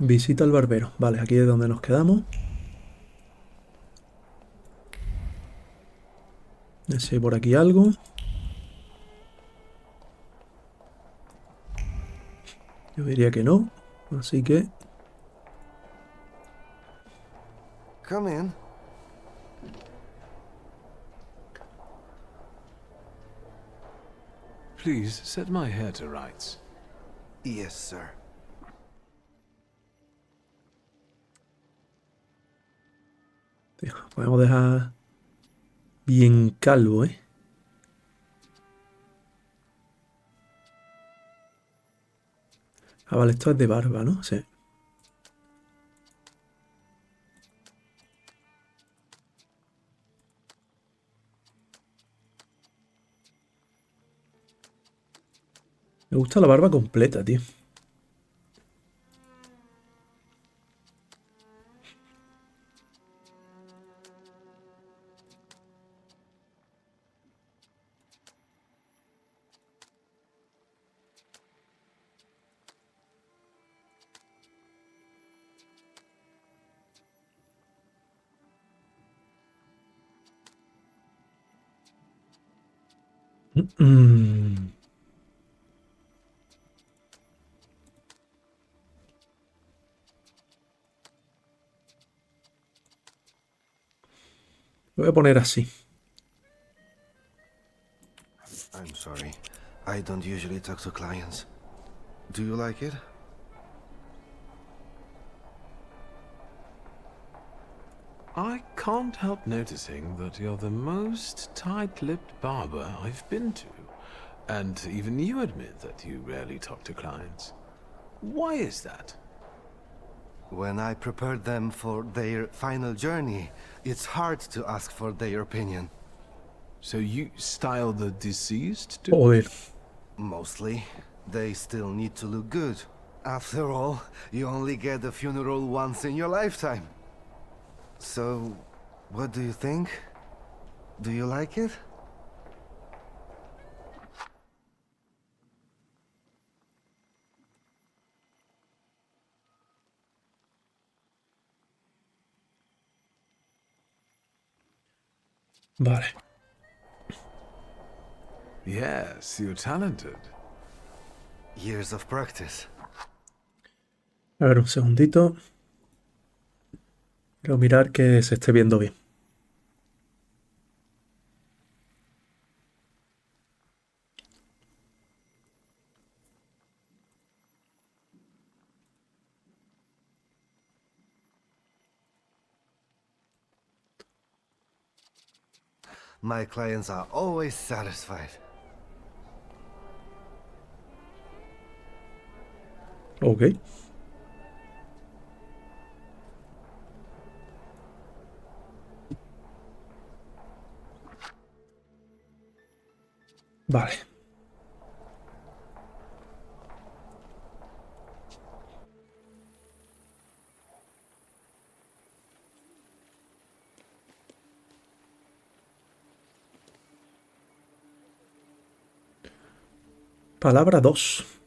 Visita al barbero. Vale, aquí es donde nos quedamos. No sé si hay por aquí algo. Yo diría que no. Así que... Come in. Please set my hair to rights. Yes, sir. Tío, podemos dejar bien calvo, ¿eh? Ah, vale, esto es de barba, ¿no? Sí. Me gusta la barba completa, tío. Mm. Lo voy a poner así. I'm sorry. I don't usually talk to clients. Do you like it? I can't help noticing that you're the most tight-lipped barber I've been to. And even you admit that you rarely talk to clients. Why is that? When I prepared them for their final journey, it's hard to ask for their opinion. So you style the deceased too? Joder. Mostly. They still need to look good. After all, you only get a funeral once in your lifetime. So, what do you think? Do you like it? Vale. Yes, you're talented. Years of practice. A ver, un segundito. Quiero mirar que se esté viendo bien. My clients are always satisfied. Ok. Vale. Palabra 2.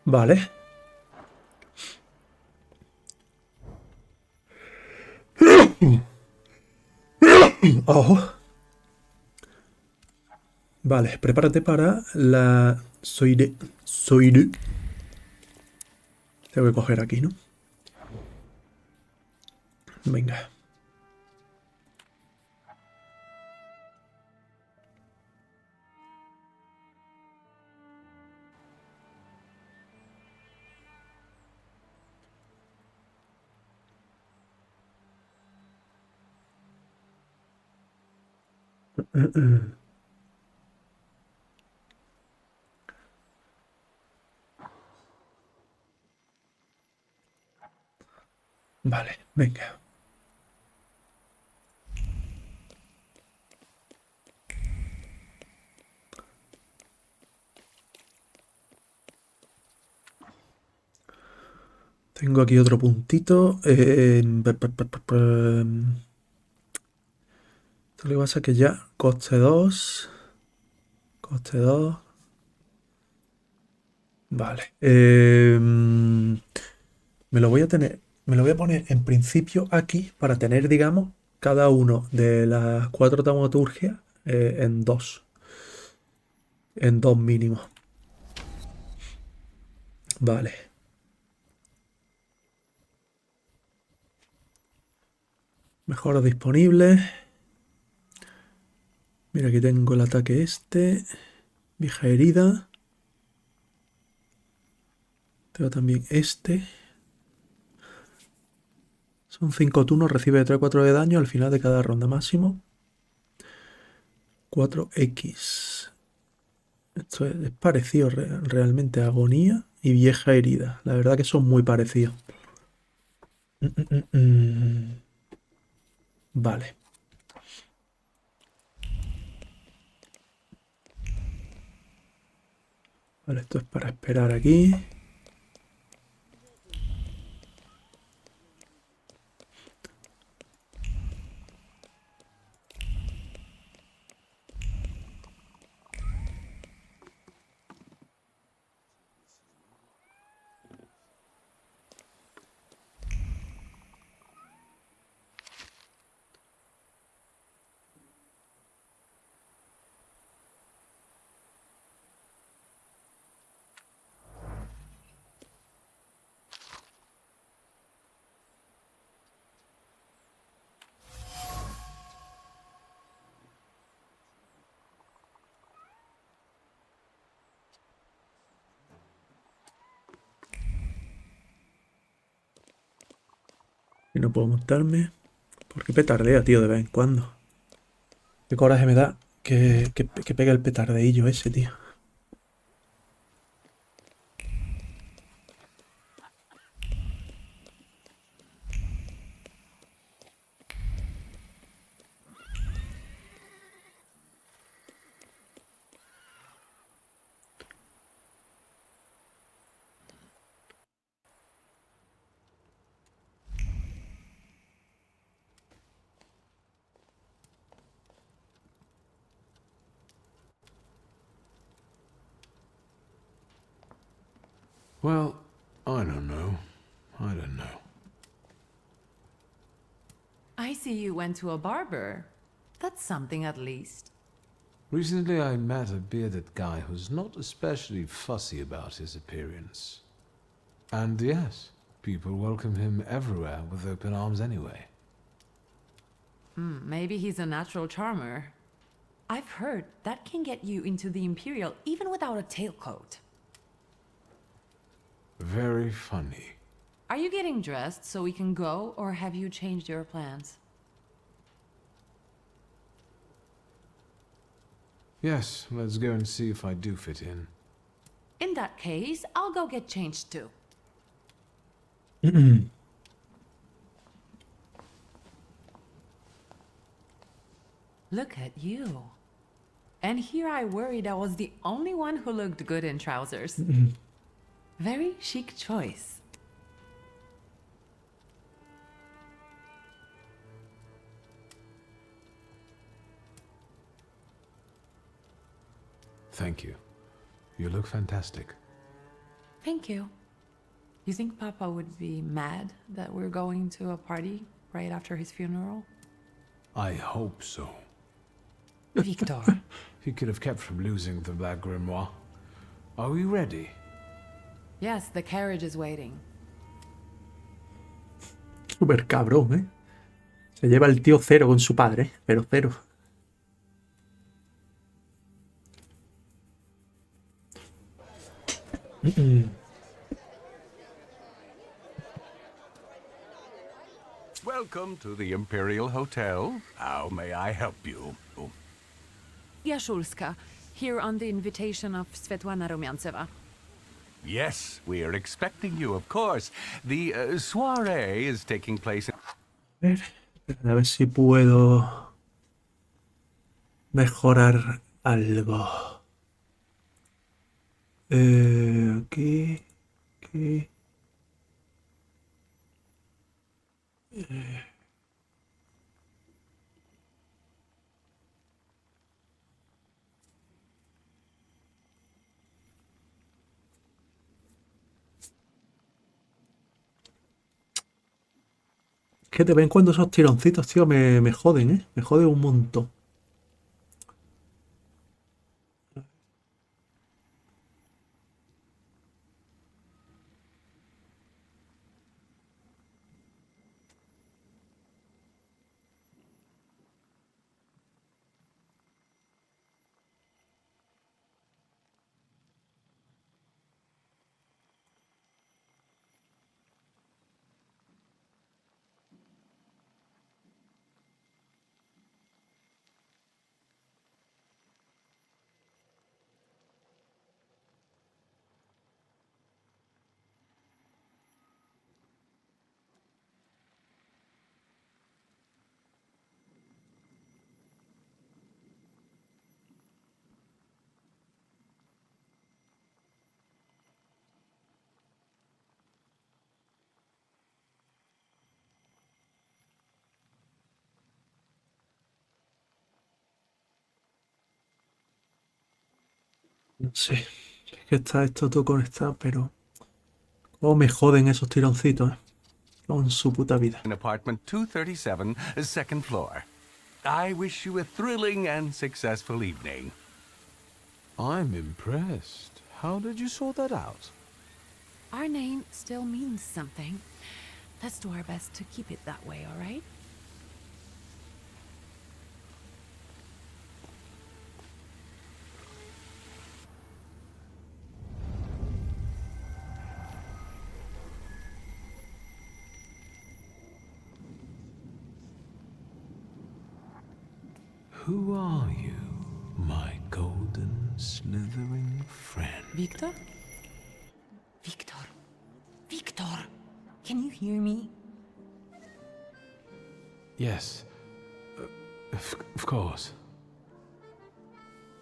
Vale. Ojo. Vale, prepárate para la soide. Soide. Tengo que coger aquí, ¿no? Venga. Vale, venga. Tengo aquí otro puntito. Esto lo que pasa es que ya coste 2. Coste 2. Vale. Me lo voy a tener. Me lo voy a poner en principio aquí para tener, digamos, cada uno de las 4 taumaturgias en 2. En 2 mínimo. Vale. Mejoras disponibles. Mira, aquí tengo el ataque este. Vieja herida. Tengo también este. Son 5 turnos, recibe de 3 a 4 de daño al final de cada ronda máximo. 4X. Esto es parecido realmente a agonía y vieja herida. La verdad que son muy parecidos. Vale. Vale, esto es para esperar aquí. Y no puedo montarme. ¿Por qué petardea, tío, de vez en cuando? Qué coraje me da que pegue el petardeillo ese, tío. Well, I don't know. I don't know. I see you went to a barber. That's something at least. Recently I met a bearded guy who's not especially fussy about his appearance. And yes, people welcome him everywhere with open arms anyway. Maybe he's a natural charmer. I've heard that can get you into the Imperial even without a tailcoat. Very funny. Are you getting dressed so we can go, or have you changed your plans? Yes, let's go and see if I do fit in. In that case, I'll go get changed too. Look at you. And here I worried I was the only one who looked good in trousers. Very chic choice. Thank you. You look fantastic. Thank you. You think Papa would be mad that we're going to a party right after his funeral? I hope so. Victor. He could have kept from losing the Black Grimoire. Are we ready? Yes, the carriage is waiting. Súper cabrón, ¿eh? Se lleva el tío cero con su padre, pero cero. Welcome to the Imperial Hotel. How may I help you? Yashulska, here on the invitation of Svetlana Rumyantseva. Yes, we are expecting you, of course. The soiree is taking place in... A ver si puedo mejorar algo. Aquí. Que de vez en cuando esos tironcitos, tío, me joden, ¿eh? Me joden un montón. No sé. Es que está esto todo conectado, pero... Oh, me joden esos tironcitos, ¿eh? Con su puta vida. In apartment 237, second floor. I wish you a thrilling and successful evening. I'm impressed. How did you sort that out? Our name still means something. Let's do our best to keep it that way, all right? Who are you, my golden slithering friend? Victor? Victor. Victor! Can you hear me? Yes, of course.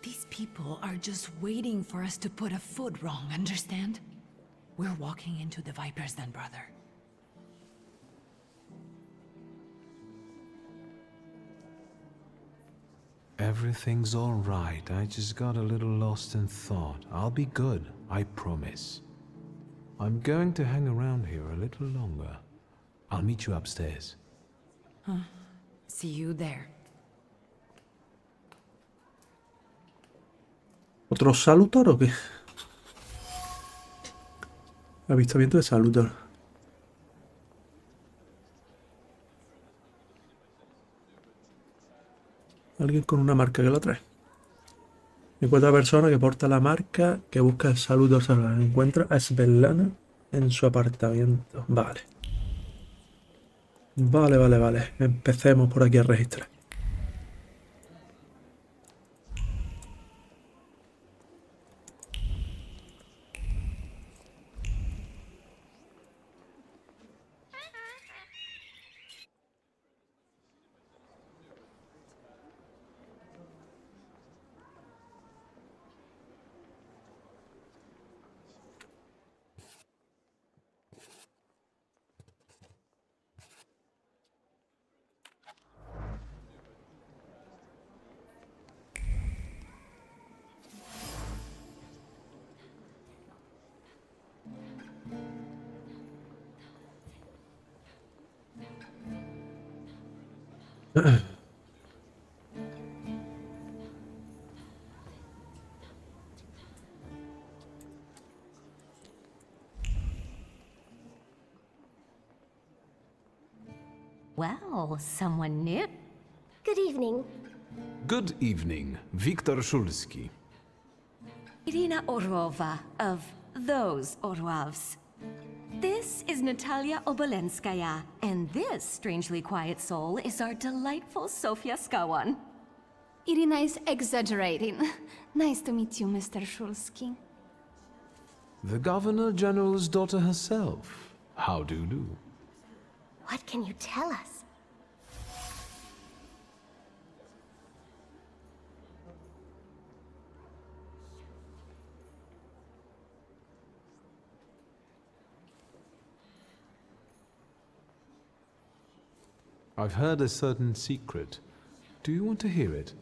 These people are just waiting for us to put a foot wrong, understand? We're walking into the Viper's Den, brother. Everything's all right. I just got a little lost in thought. I'll be good, I promise. I'm going to hang around here a little longer. I'll meet you upstairs. See you there. ¿Otro Salutor o qué? Avistamiento de Salutor. Alguien con una marca que lo trae. Encuentra a persona que porta la marca que busca el Salutor. Encuentra a Svetlana en su apartamento. Vale. Vale. Empecemos por aquí a registrar. Well, someone new. Good evening. Good evening, Viktor Shulsky. Irina Orlova of those Orlovs. This is Natalia Obolenskaya, and this strangely quiet soul is our delightful Sofia Skawan. Irina is exaggerating. Nice to meet you, Mr. Shulsky. The Governor General's daughter herself. How do you do? What can you tell us? I've heard a certain secret. Do you want to hear it?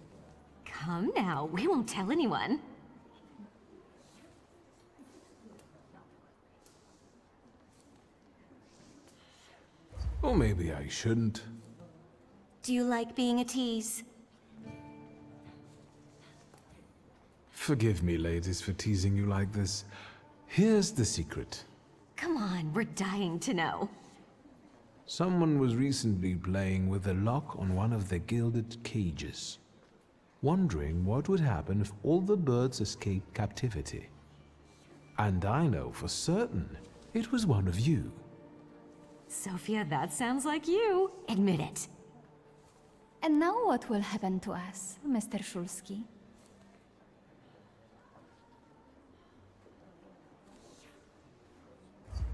Come now, we won't tell anyone. Or maybe I shouldn't. Do you like being a tease? Forgive me, ladies, for teasing you like this. Here's the secret. Come on, we're dying to know. Someone was recently playing with the lock on one of the gilded cages, wondering what would happen if all the birds escaped captivity. And I know for certain it was one of you. Sophia, that sounds like you. Admit it. And now what will happen to us, Mr. Shulsky?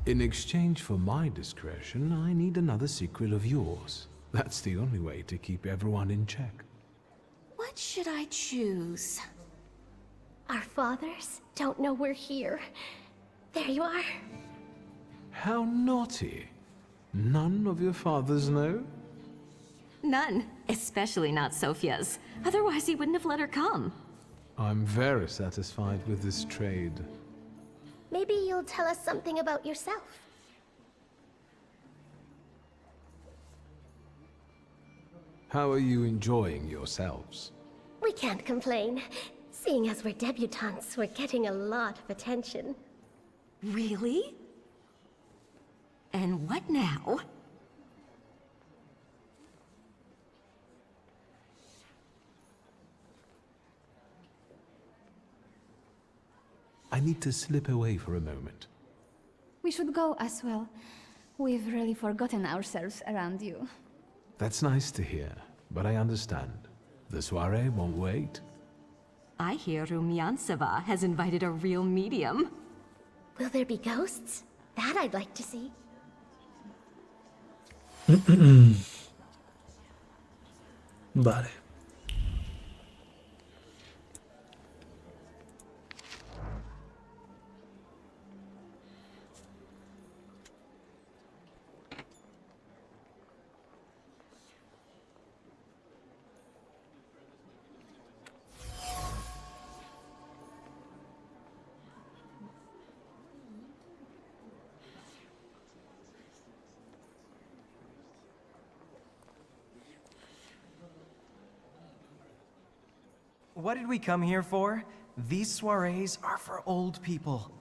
In exchange for my discretion, I need another secret of yours. That's the only way to keep everyone in check. What should I choose? Our fathers don't know we're here. There you are. How naughty. None of your fathers know? None, especially not Sophia's. Otherwise, he wouldn't have let her come. I'm very satisfied with this trade. Maybe you'll tell us something about yourself. How are you enjoying yourselves? We can't complain. Seeing as we're debutantes, we're getting a lot of attention. Really? And what now? I need to slip away for a moment. We should go as well. We've really forgotten ourselves around you. That's nice to hear, but I understand. The soiree won't wait. I hear Rumyantseva has invited a real medium. Will there be ghosts? That I'd like to see. Vale. What did we come here for? These soirees are for old people.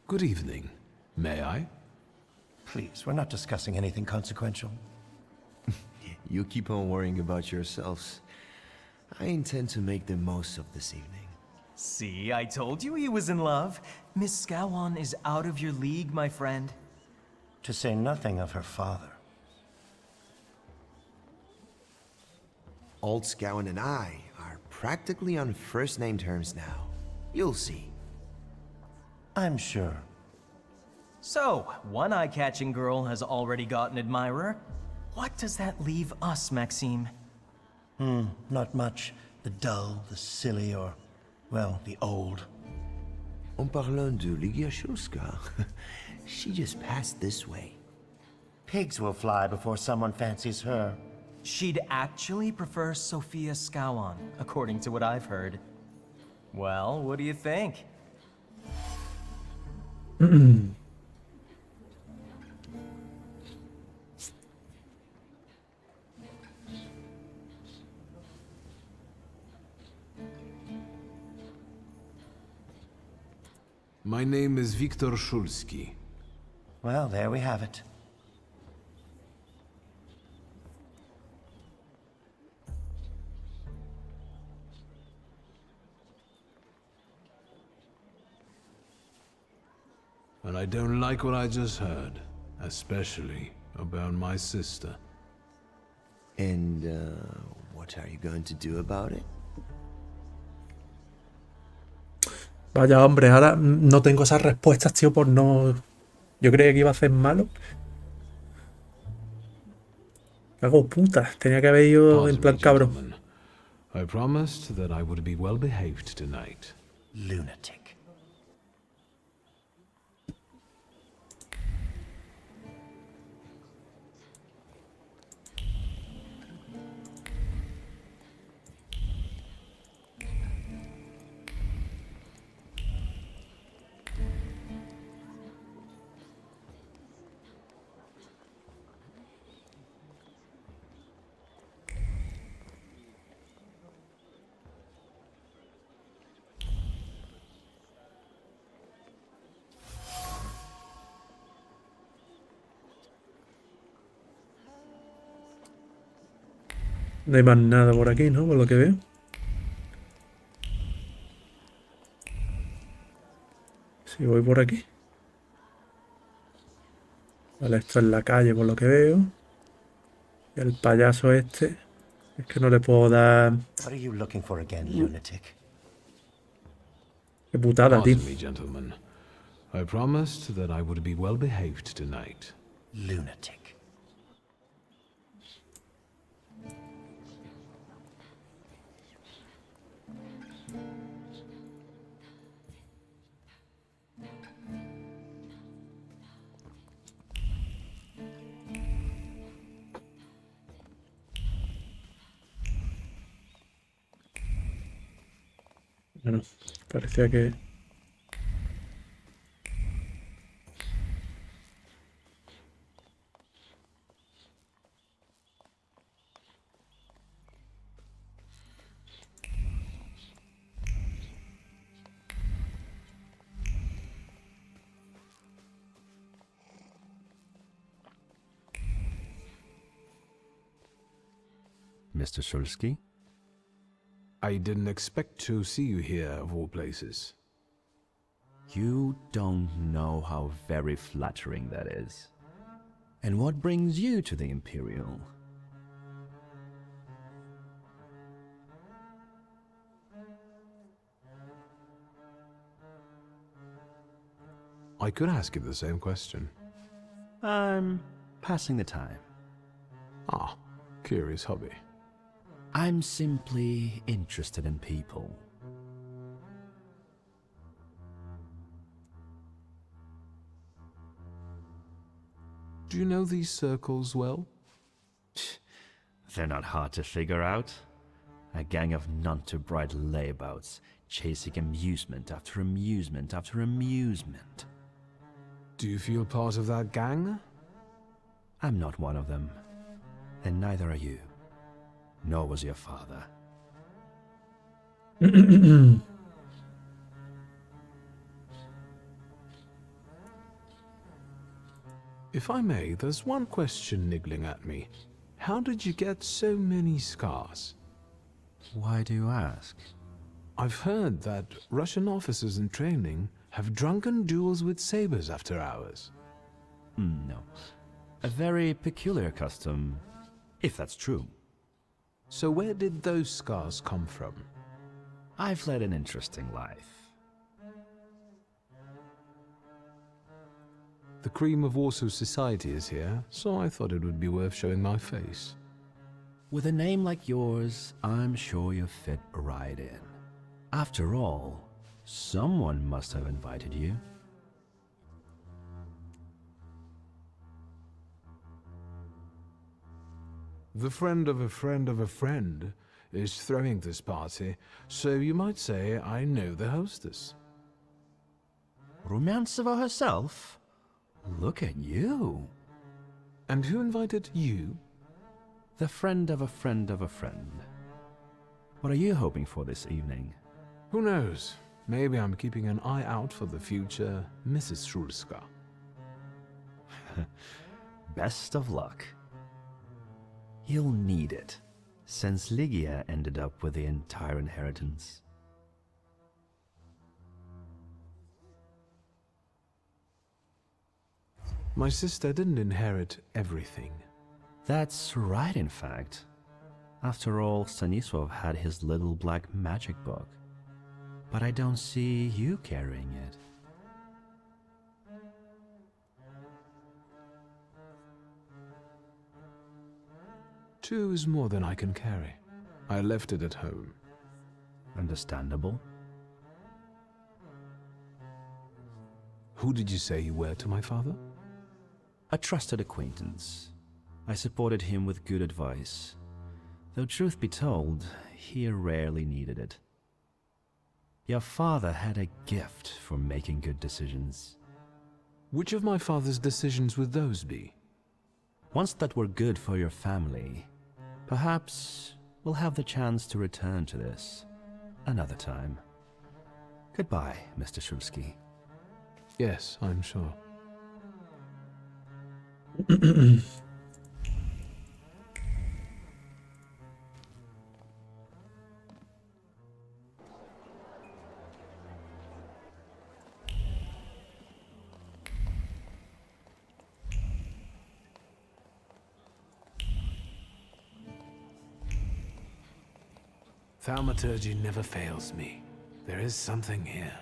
Good evening. May I? Please, we're not discussing anything consequential. You keep on worrying about yourselves. I intend to make the most of this evening. See, I told you he was in love. Miss Scowan is out of your league, my friend. To say nothing of her father. Old Scowan and I are practically on first-name terms now. You'll see. I'm sure. So, one eye-catching girl has already got an admirer. What does that leave us, Maxime? Not much. The dull, the silly, or, well, the old. En parlant de Lygia, she just passed this way. Pigs will fly before someone fancies her. She'd actually prefer Sophia Scowan, according to what I've heard. Well, what do you think? My name is Viktor Shulsky. Well, there we have it. And I don't like what I just heard, especially about my sister. And, what are you going to do about it? Vaya hombre, ahora no tengo esas respuestas, tío, por no... Yo creía que iba a ser malo. Cago puta, tenía que haber ido en plan cabrón. Gentlemen. I promised that I would be well behaved tonight. Lunatic. No hay más nada por aquí, ¿no? Por lo que veo. Si voy por aquí. Vale, esto es la calle por lo que veo. Y el payaso este. Es que no le puedo dar... What are you looking for again, lunatic? Qué putada, tío. Pardon me, gentlemen. I promised that I would be well behaved tonight. Lunatic. Bueno, parecía que... Mr. Shulsky? I didn't expect to see you here, of all places. You don't know how very flattering that is. And what brings you to the Imperial? I could ask you the same question. I'm passing the time. Ah, curious hobby. I'm simply interested in people. Do you know these circles well? They're not hard to figure out. A gang of none-too-bright layabouts, chasing amusement after amusement after amusement. Do you feel part of that gang? I'm not one of them. And neither are you. Nor was your father. If I may, there's one question niggling at me. How did you get so many scars? Why do you ask? I've heard that Russian officers in training have drunken duels with sabers after hours. No. A very peculiar custom, if that's true. So where did those scars come from? I've led an interesting life. The cream of Warsaw society is here, so I thought it would be worth showing my face. With a name like yours, I'm sure you fit right in. After all, someone must have invited you. The friend of a friend of a friend is throwing this party, so you might say I know the hostess. Rumyantseva herself? Look at you. And who invited you? The friend of a friend of a friend. What are you hoping for this evening? Who knows? Maybe I'm keeping an eye out for the future Mrs. Shulska. Best of luck. You'll need it, since Lygia ended up with the entire inheritance. My sister didn't inherit everything. That's right, in fact. After all, Stanisław had his little black magic book. But I don't see you carrying it. Two is more than I can carry. I left it at home. Understandable. Who did you say you were to my father? A trusted acquaintance. I supported him with good advice. Though truth be told, he rarely needed it. Your father had a gift for making good decisions. Which of my father's decisions would those be? Ones that were good for your family. Perhaps we'll have the chance to return to this another time. Goodbye, Mr. Shulsky. Yes, I'm sure. Thaumaturge never fails me. There is something here.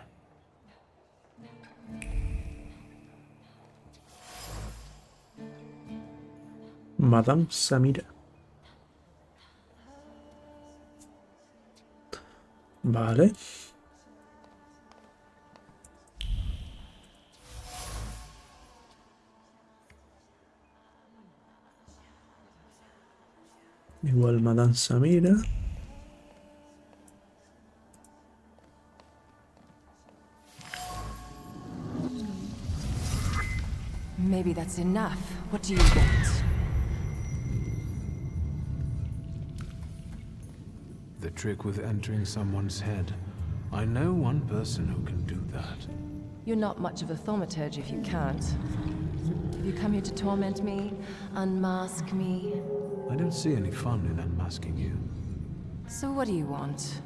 Madame Samira. Vale. Igual Madame Samira. Maybe that's enough. What do you want? The trick with entering someone's head. I know one person who can do that. You're not much of a thaumaturge if you can't. Have you come here to torment me? Unmask me? I don't see any fun in unmasking you. So what do you want?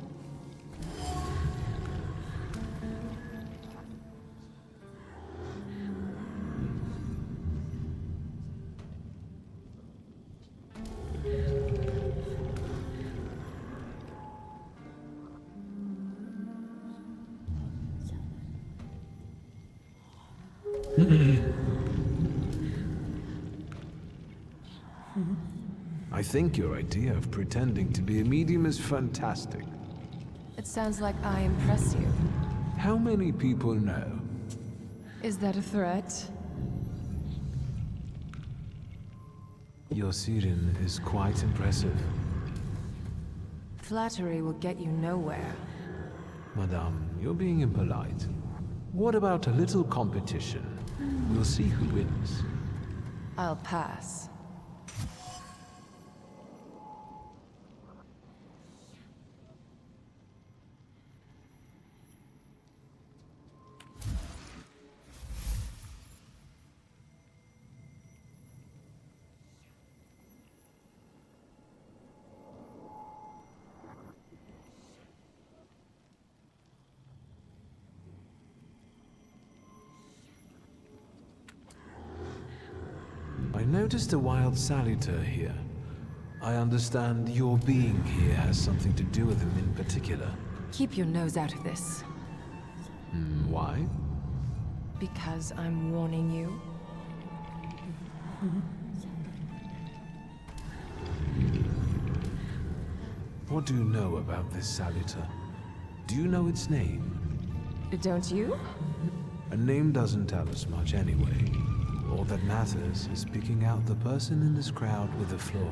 I think your idea of pretending to be a medium is fantastic. It sounds like I impress you. How many people know? Is that a threat? Your siren is quite impressive. Flattery will get you nowhere. Madame, you're being impolite. What about a little competition? We'll see who wins. I'll pass. I noticed a wild Salutor here. I understand your being here has something to do with him in particular. Keep your nose out of this. Why? Because I'm warning you. What do you know about this Salutor? Do you know its name? Don't you? A name doesn't tell us much anyway. All that matters is picking out the person in this crowd with the flaw.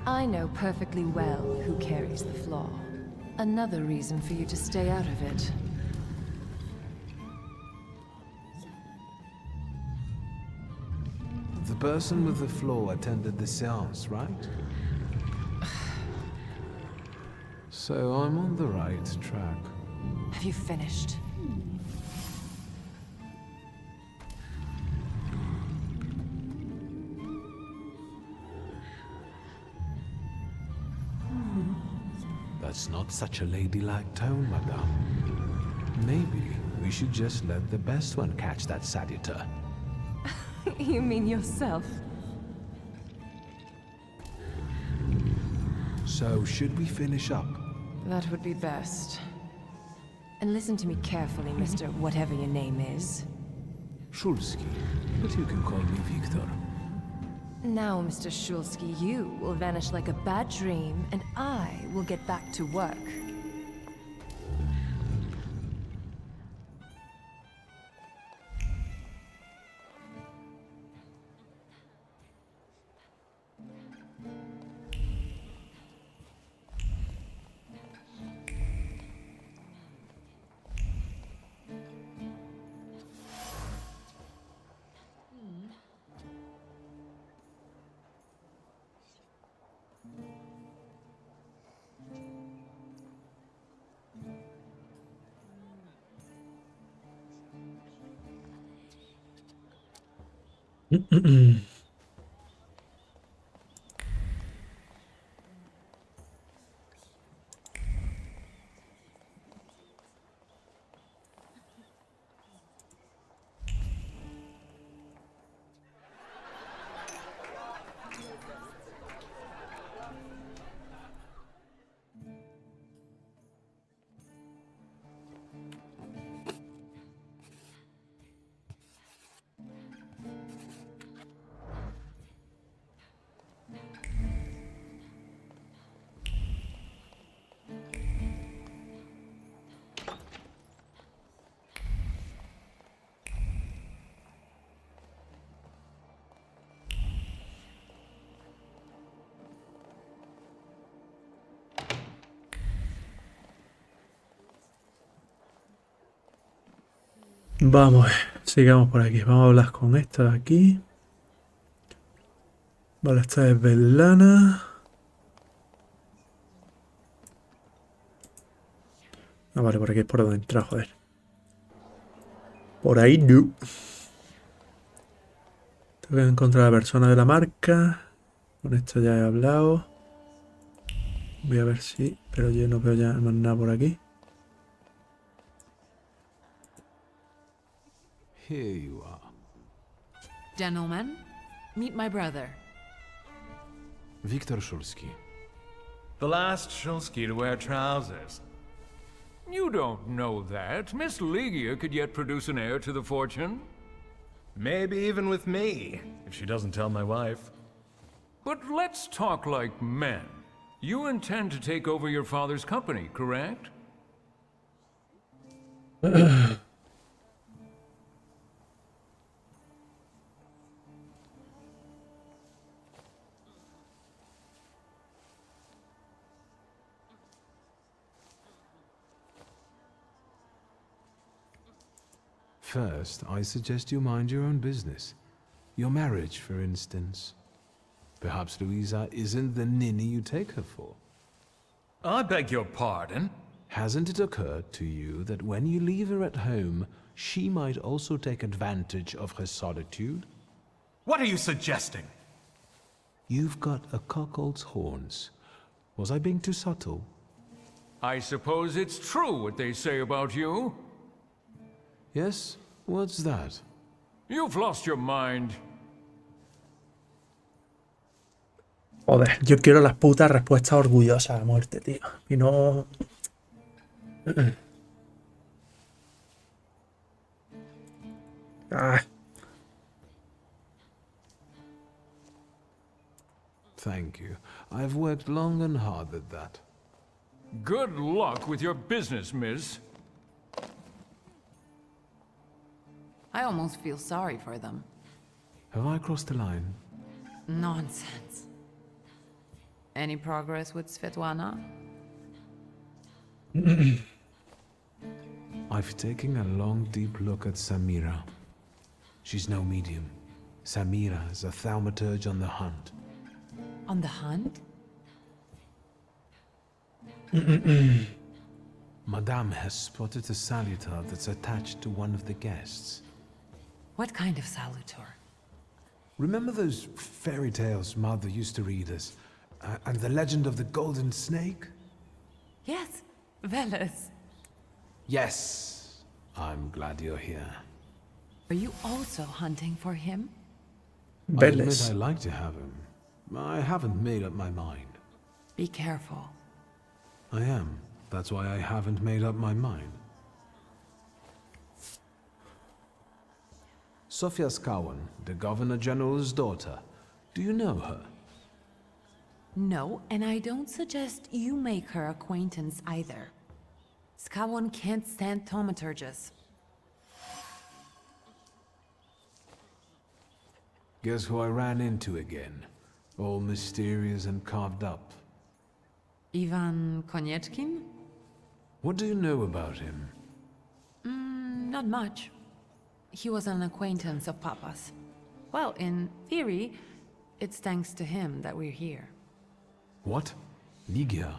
I know perfectly well who carries the flaw. Another reason for you to stay out of it. The person with the flaw attended the seance, right? So I'm on the right track. Have you finished? That's not such a ladylike tone, madame. Maybe we should just let the best one catch that Salutor. You mean yourself? So, should we finish up? That would be best. And listen to me carefully, Mr. Whatever your name is. Shulsky, but you can call me Victor. Now, Mr. Shulsky, you will vanish like a bad dream, and I will get back to work. Vamos, sigamos por aquí. Vamos a hablar con esta de aquí. Vale, esta es Belana. Ah, vale, por aquí es por donde entra, joder. Por ahí no. Tengo que encontrar a la persona de la marca. Con esto ya he hablado. Voy a ver si... Pero yo no veo ya más nada por aquí. Here you are. Gentlemen, meet my brother. Viktor Szulski. The last Shulsky to wear trousers. You don't know that. Miss Ligia could yet produce an heir to the fortune. Maybe even with me, if she doesn't tell my wife. But let's talk like men. You intend to take over your father's company, correct? First, I suggest you mind your own business. Your marriage, for instance. Perhaps Louisa isn't the ninny you take her for. I beg your pardon? Hasn't it occurred to you that when you leave her at home, she might also take advantage of her solitude? What are you suggesting? You've got a cuckold's horns. Was I being too subtle? I suppose it's true what they say about you. Yes? What's that? You've lost your mind. Joder, yo quiero las putas respuestas orgullosas a muerte, tío. Y no... Ah. Thank you. I've worked long and hard at that. Good luck with your business, miss. I almost feel sorry for them. Have I crossed the line? Nonsense. Any progress with Svetlana? I've taken a long, deep look at Samira. She's no medium. Samira is a thaumaturge on the hunt. On the hunt? Madame has spotted a salutor that's attached to one of the guests. What kind of Salutor? Remember those fairy tales Mother used to read us? And the legend of the golden snake? Yes, Veles. Yes. I'm glad you're here. Are you also hunting for him? I admit I'd like to have him. I haven't made up my mind. Be careful. I am. That's why I haven't made up my mind. Sofia Skawan, the Governor General's daughter. Do you know her? No, and I don't suggest you make her acquaintance either. Skawan can't stand thaumaturges. Guess who I ran into again? All mysterious and carved up. Ivan Konieczkin? What do you know about him? Not much. He was an acquaintance of Papa's. Well, in theory, it's thanks to him that we're here. What? Ligia?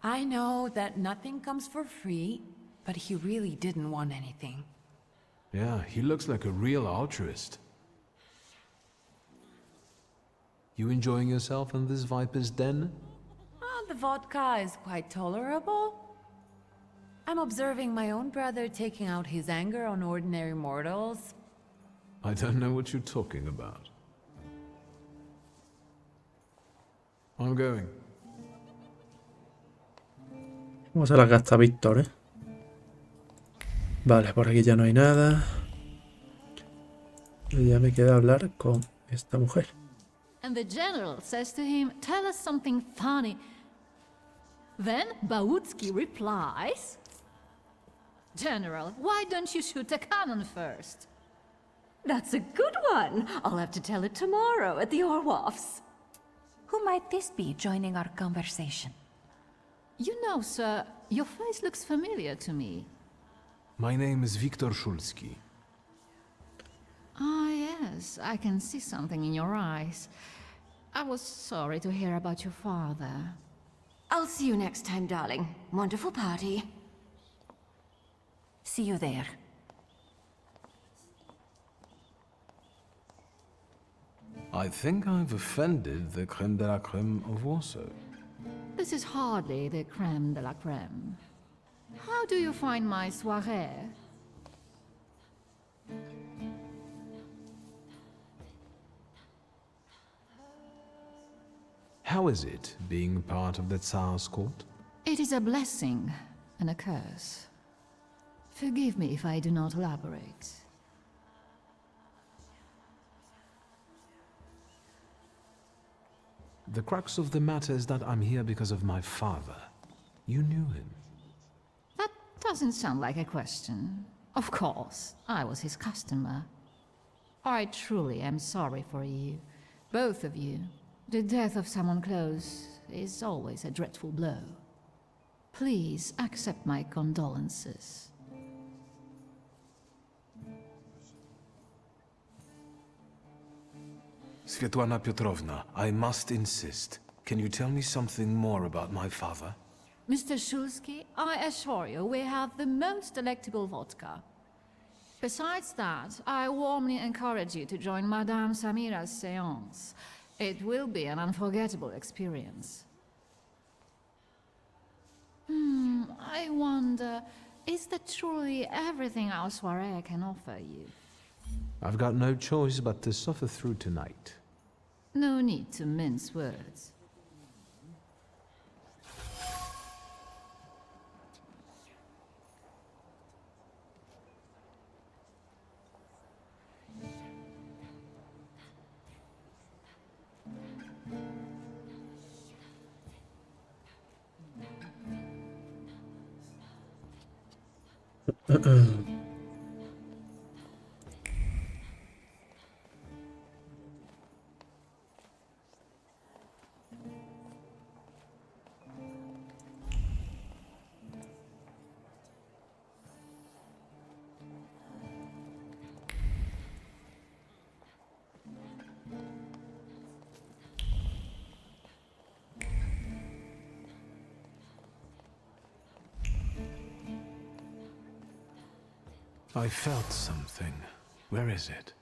I know that nothing comes for free, but he really didn't want anything. Yeah, he looks like a real altruist. You enjoying yourself in this viper's den? The vodka is quite tolerable. I'm observing my own brother taking out his anger on ordinary mortals. I don't know what you're talking about. I'm going. ¿Cómo se las gasta Víctor, Vale, por aquí ya no hay nada. Y ya me queda hablar con esta mujer. And the general says to him, "Tell us something funny." Then Bautsky replies, "General, why don't you shoot a cannon first?" That's a good one. I'll have to tell it tomorrow at the Orloffs. Who might this be joining our conversation? You know, sir, your face looks familiar to me. My name is Viktor Szulski. Ah, yes, I can see something in your eyes. I was sorry to hear about your father. I'll see you next time, darling. Wonderful party. See you there. I think I've offended the creme de la creme of Warsaw. This is hardly the creme de la creme. How do you find my soirée? How is it, being part of the Tsar's court? It is a blessing and a curse. Forgive me if I do not elaborate. The crux of the matter is that I'm here because of my father. You knew him. That doesn't sound like a question. Of course, I was his customer. I truly am sorry for you, both of you. The death of someone close is always a dreadful blow. Please accept my condolences. Svetlana Petrovna, I must insist. Can you tell me something more about my father? Mr. Szulski, I assure you we have the most delectable vodka. Besides that, I warmly encourage you to join Madame Samira's séance. It will be an unforgettable experience. I wonder, is that truly everything our soirée can offer you? I've got no choice but to suffer through tonight. No need to mince words. I felt something. Where is it?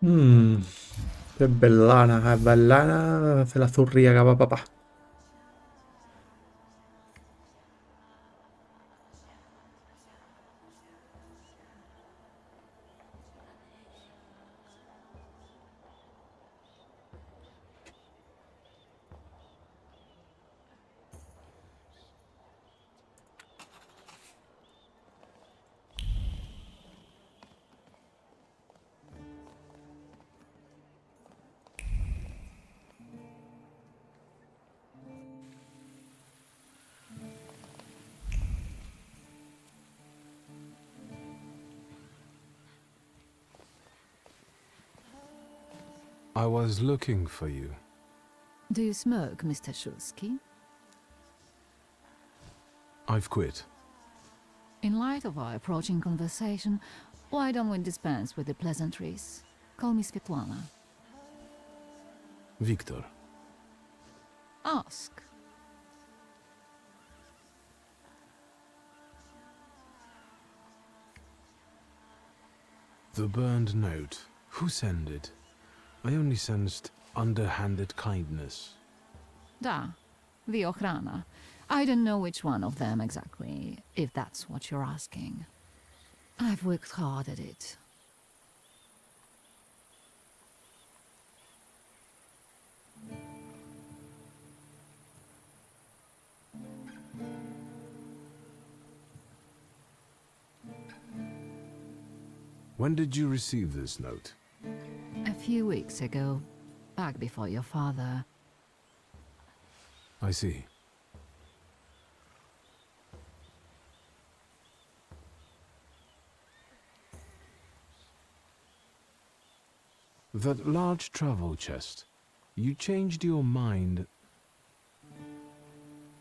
Es Berlana, hace la zurría que va papá. I was looking for you. Do you smoke, Mr. Shulsky? I've quit. In light of our approaching conversation, why don't we dispense with the pleasantries? Call me Svetlana. Victor. Ask. The burned note. Who sent it? I only sensed underhanded kindness. Da, the Ochrana. I don't know which one of them exactly, if that's what you're asking. I've worked hard at it. When did you receive this note? A few weeks ago, back before your father. I see. That large travel chest. You changed your mind.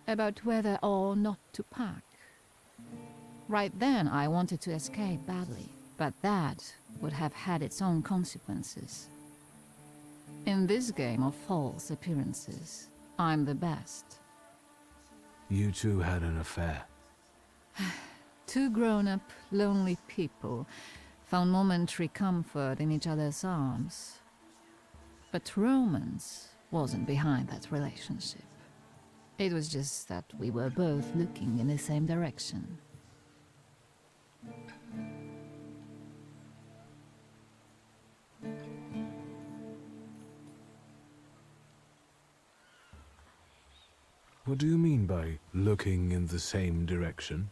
About whether or not to pack. Right then, I wanted to escape badly, but that would have had its own consequences. In this game of false appearances, I'm the best. You two had an affair. Two grown-up, lonely people found momentary comfort in each other's arms. But romance wasn't behind that relationship. It was just that we were both looking in the same direction. What do you mean by looking in the same direction?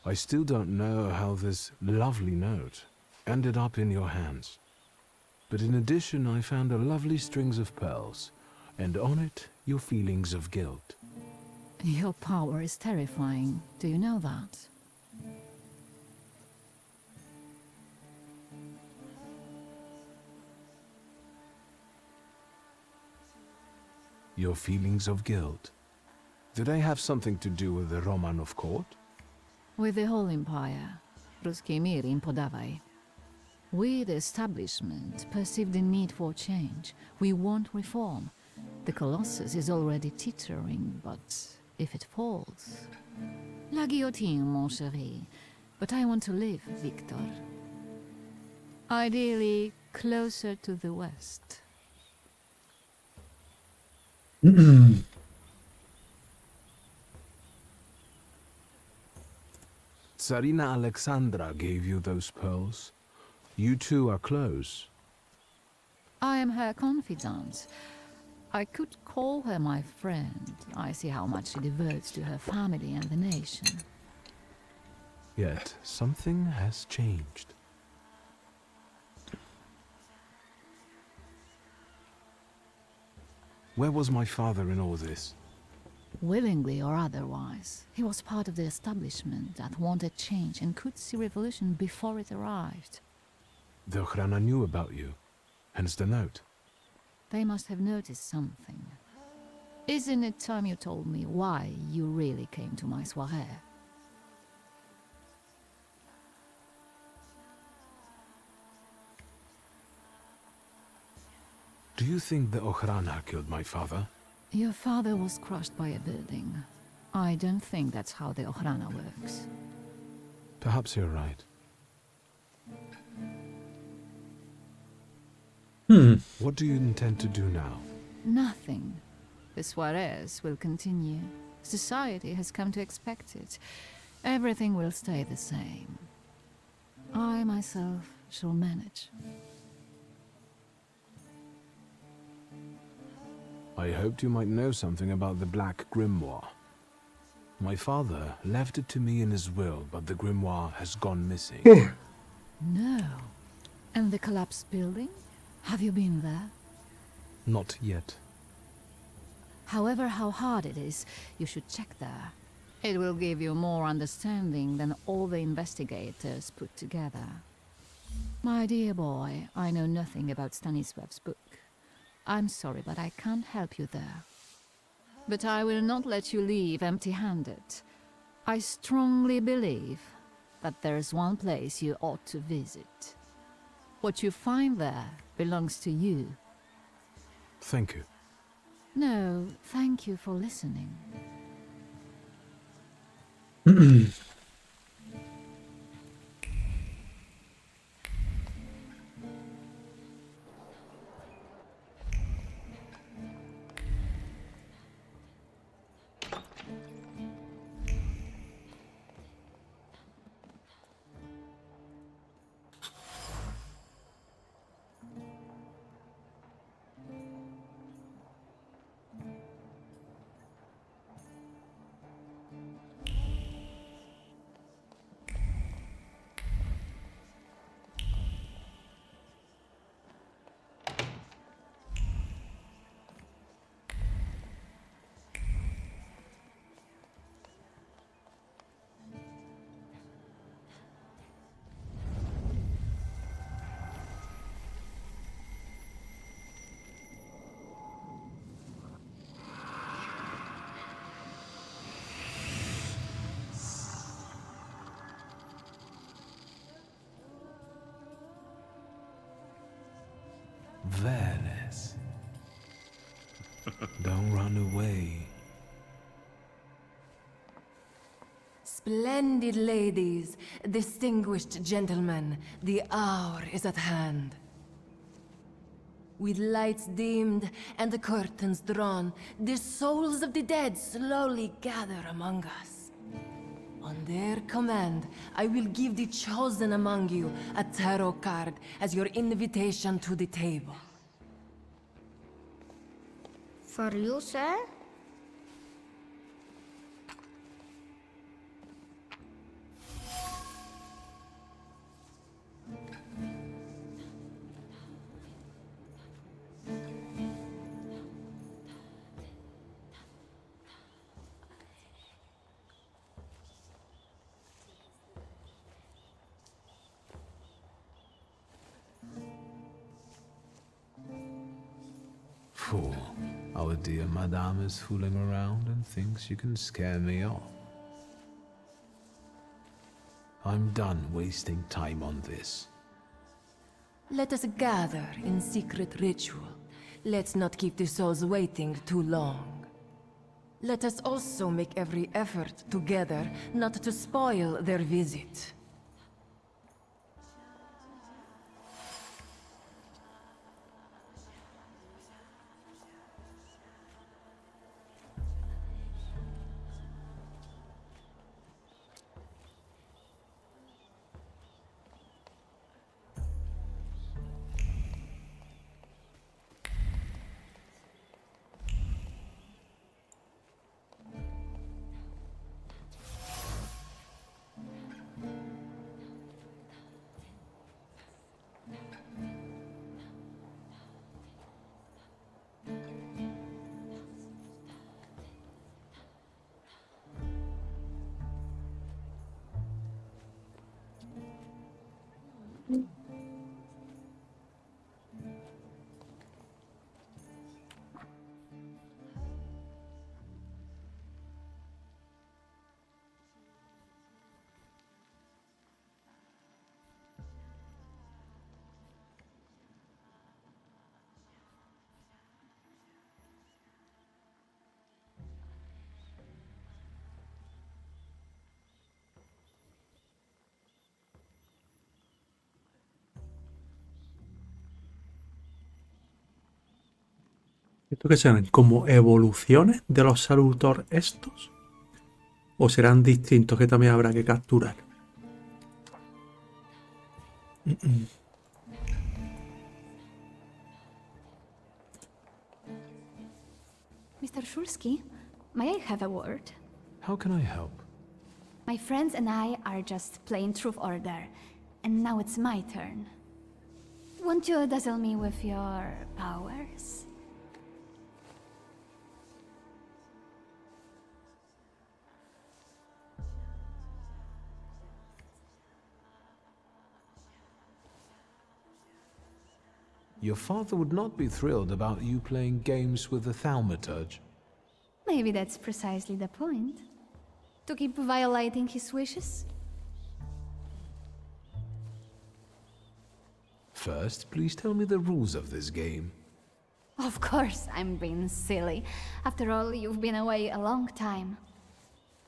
I still don't know how this lovely note ended up in your hands. But in addition, I found a lovely strings of pearls, and on it, your feelings of guilt. Your power is terrifying. Do you know that? Your feelings of guilt. Did they have something to do with the Romanov court? With the whole empire, Ruski mir im podawaj. We, the establishment, perceive the need for change. We want reform. The Colossus is already teetering, but if it falls... La guillotine, mon chéri. But I want to live, Victor. Ideally, closer to the west. Tsarina Alexandra gave you those pearls. You two are close. I am her confidant. I could call her my friend. I see how much she devotes to her family and the nation. Yet, something has changed. Where was my father in all this? Willingly or otherwise, he was part of the establishment that wanted change and could see revolution before it arrived. The Ochrana knew about you, hence the note. They must have noticed something. Isn't it time you told me why you really came to my soirée? Do you think the Ochrana killed my father? Your father was crushed by a building. I don't think that's how the Ochrana works. Perhaps you're right. What do you intend to do now? Nothing. The soirees will continue. Society has come to expect it. Everything will stay the same. I myself shall manage. I hoped you might know something about the Black Grimoire. My father left it to me in his will, but the grimoire has gone missing. No. And the collapsed building? Have you been there? Not yet. However, how hard it is, you should check there. It will give you more understanding than all the investigators put together. My dear boy, I know nothing about Stanisław's book. I'm sorry, but I can't help you there. But I will not let you leave empty-handed. I strongly believe that there's one place you ought to visit. What you find there belongs to you. Thank you. No, thank you for listening. Venice. Don't run away. Splendid ladies, distinguished gentlemen, the hour is at hand. With lights dimmed and the curtains drawn, the souls of the dead slowly gather among us. On their command, I will give the chosen among you a tarot card as your invitation to the table. For you, sir? Fool. Our dear madame is fooling around and thinks you can scare me off. I'm done wasting time on this. Let us gather in secret ritual. Let's not keep the souls waiting too long. Let us also make every effort together not to spoil their visit. ¿Esto qué serán? ¿Como evoluciones de los Salutor estos? ¿O serán distintos que también habrá que capturar? Mr. Shulsky, may I have a word? How can I help? My friends and I are just playing Truth Order, and now it's my turn. Won't you dazzle me with your powers? Your father would not be thrilled about you playing games with the Thaumaturge. Maybe that's precisely the point. To keep violating his wishes? First, please tell me the rules of this game. Of course, I'm being silly. After all, you've been away a long time.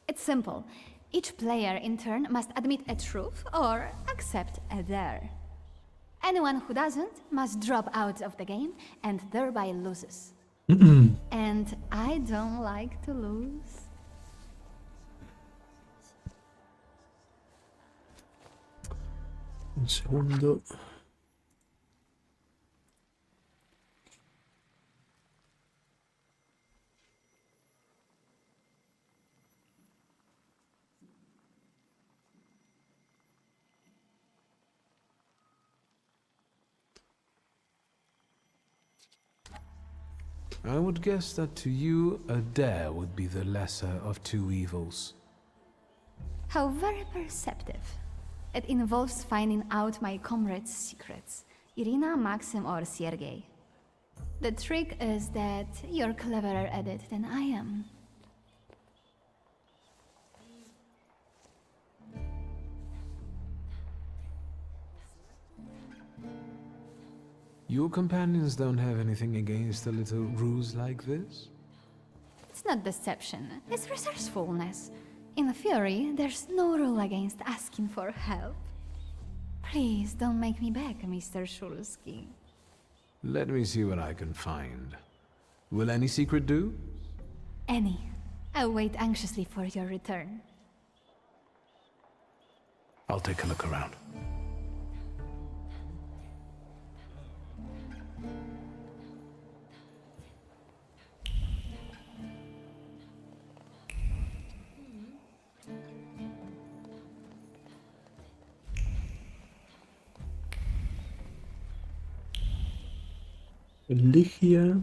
It's simple. Each player in turn must admit a truth or accept a dare. Anyone who doesn't must drop out of the game and thereby loses. And I don't like to lose. Un segundo. I would guess that to you, a dare would be the lesser of two evils. How very perceptive. It involves finding out my comrades' secrets. Irina, Maxim, or Sergei. The trick is that you're cleverer at it than I am. Your companions don't have anything against a little ruse like this? It's not deception, it's resourcefulness. In theory, there's no rule against asking for help. Please don't make me beg, Mr. Shulsky. Let me see what I can find. Will any secret do? Any. I'll wait anxiously for your return. I'll take a look around. Ligia.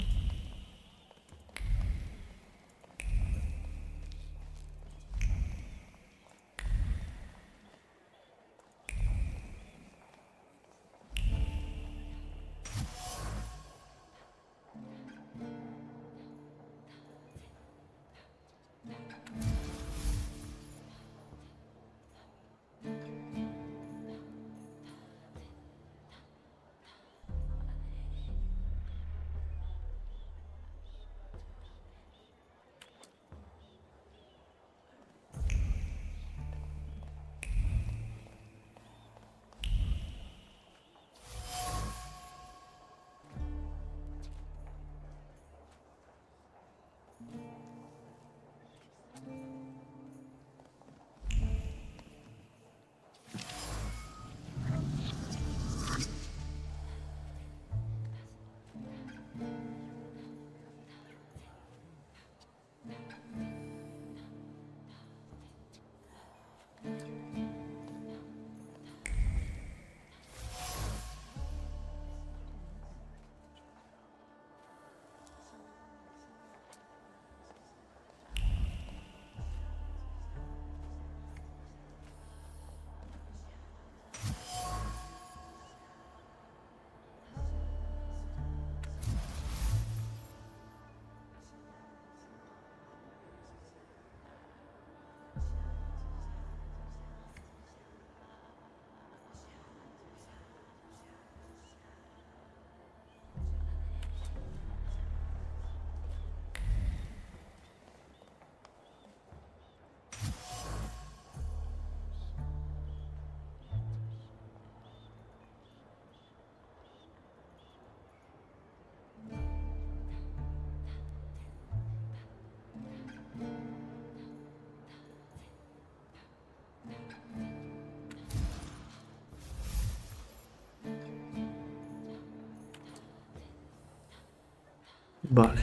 Vale.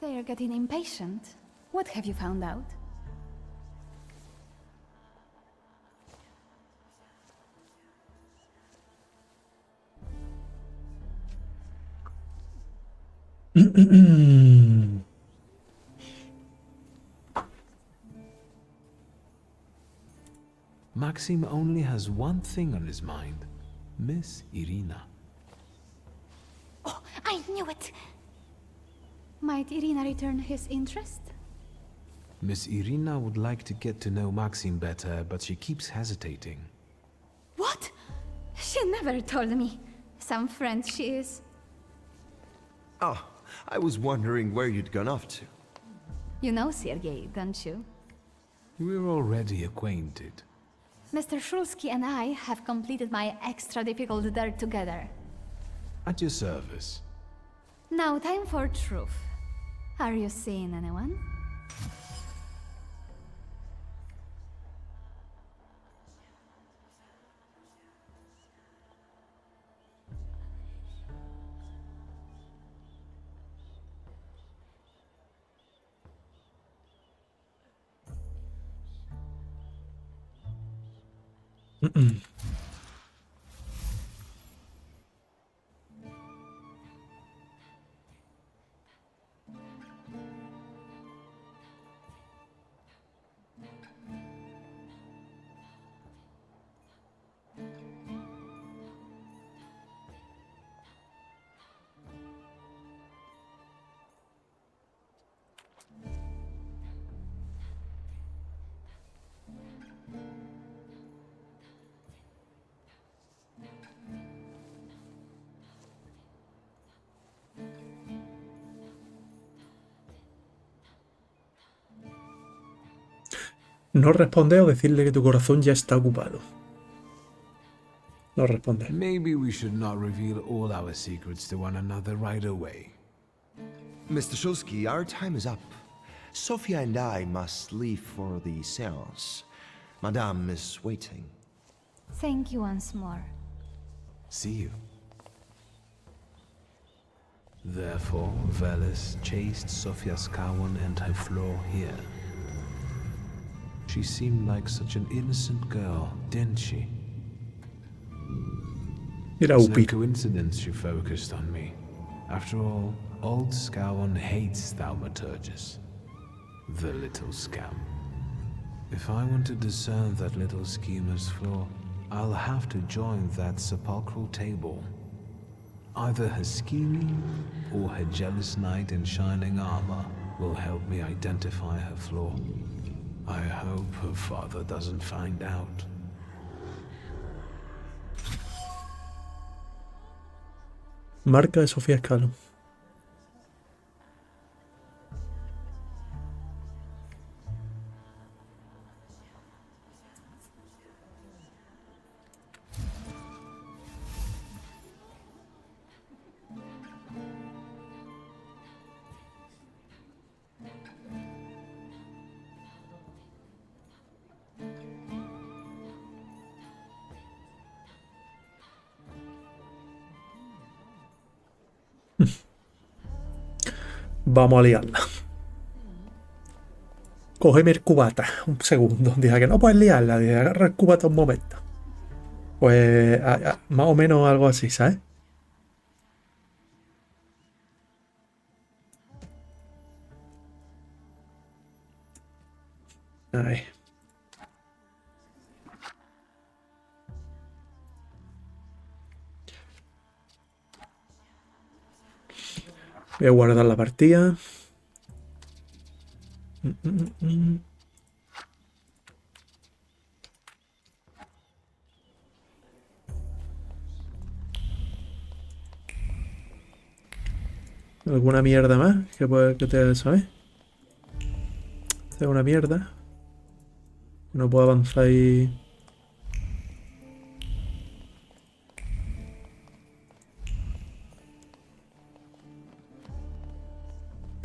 They are getting impatient. What have you found out? Maxim only has one thing on his mind. Miss Irina. Oh, I knew it! Might Irina return his interest? Miss Irina would like to get to know Maxim better, but she keeps hesitating. What? She never told me. Some friend she is. Oh, I was wondering where you'd gone off to. You know Sergei, don't you? We're already acquainted. Mr. Shulsky and I have completed my extra difficult dirt together. At your service. Now time for truth. Are you seeing anyone? No responde o decirle que tu corazón ya está ocupado. No responde. Maybe we should not reveal all our secrets to one another right away. Mr. Shulsky, our time is up. Sophia and I must leave for the seance. Madame is waiting. Thank you once more. See you. Therefore, Veles chased Sofia Skawan and her floor here. She seemed like such an innocent girl, didn't she? It's no coincidence she focused on me. After all, old Skawan hates Thaumaturges. The little scam. If I want to discern that little schemer's flaw, I'll have to join that sepulchral table. Either her scheming or her jealous knight in shining armor will help me identify her flaw. I hope her father doesn't find out. Marca de Sofía Scalo. Vamos a liarla. Cógeme el cubata. Un segundo. Dije que no puedes liarla. Dije, agarra el cubata un momento. Pues más o menos algo así, ¿sabes? Ahí. Voy a guardar la partida. ¿Alguna mierda más que te sabes? Esta es una mierda. No puedo avanzar y...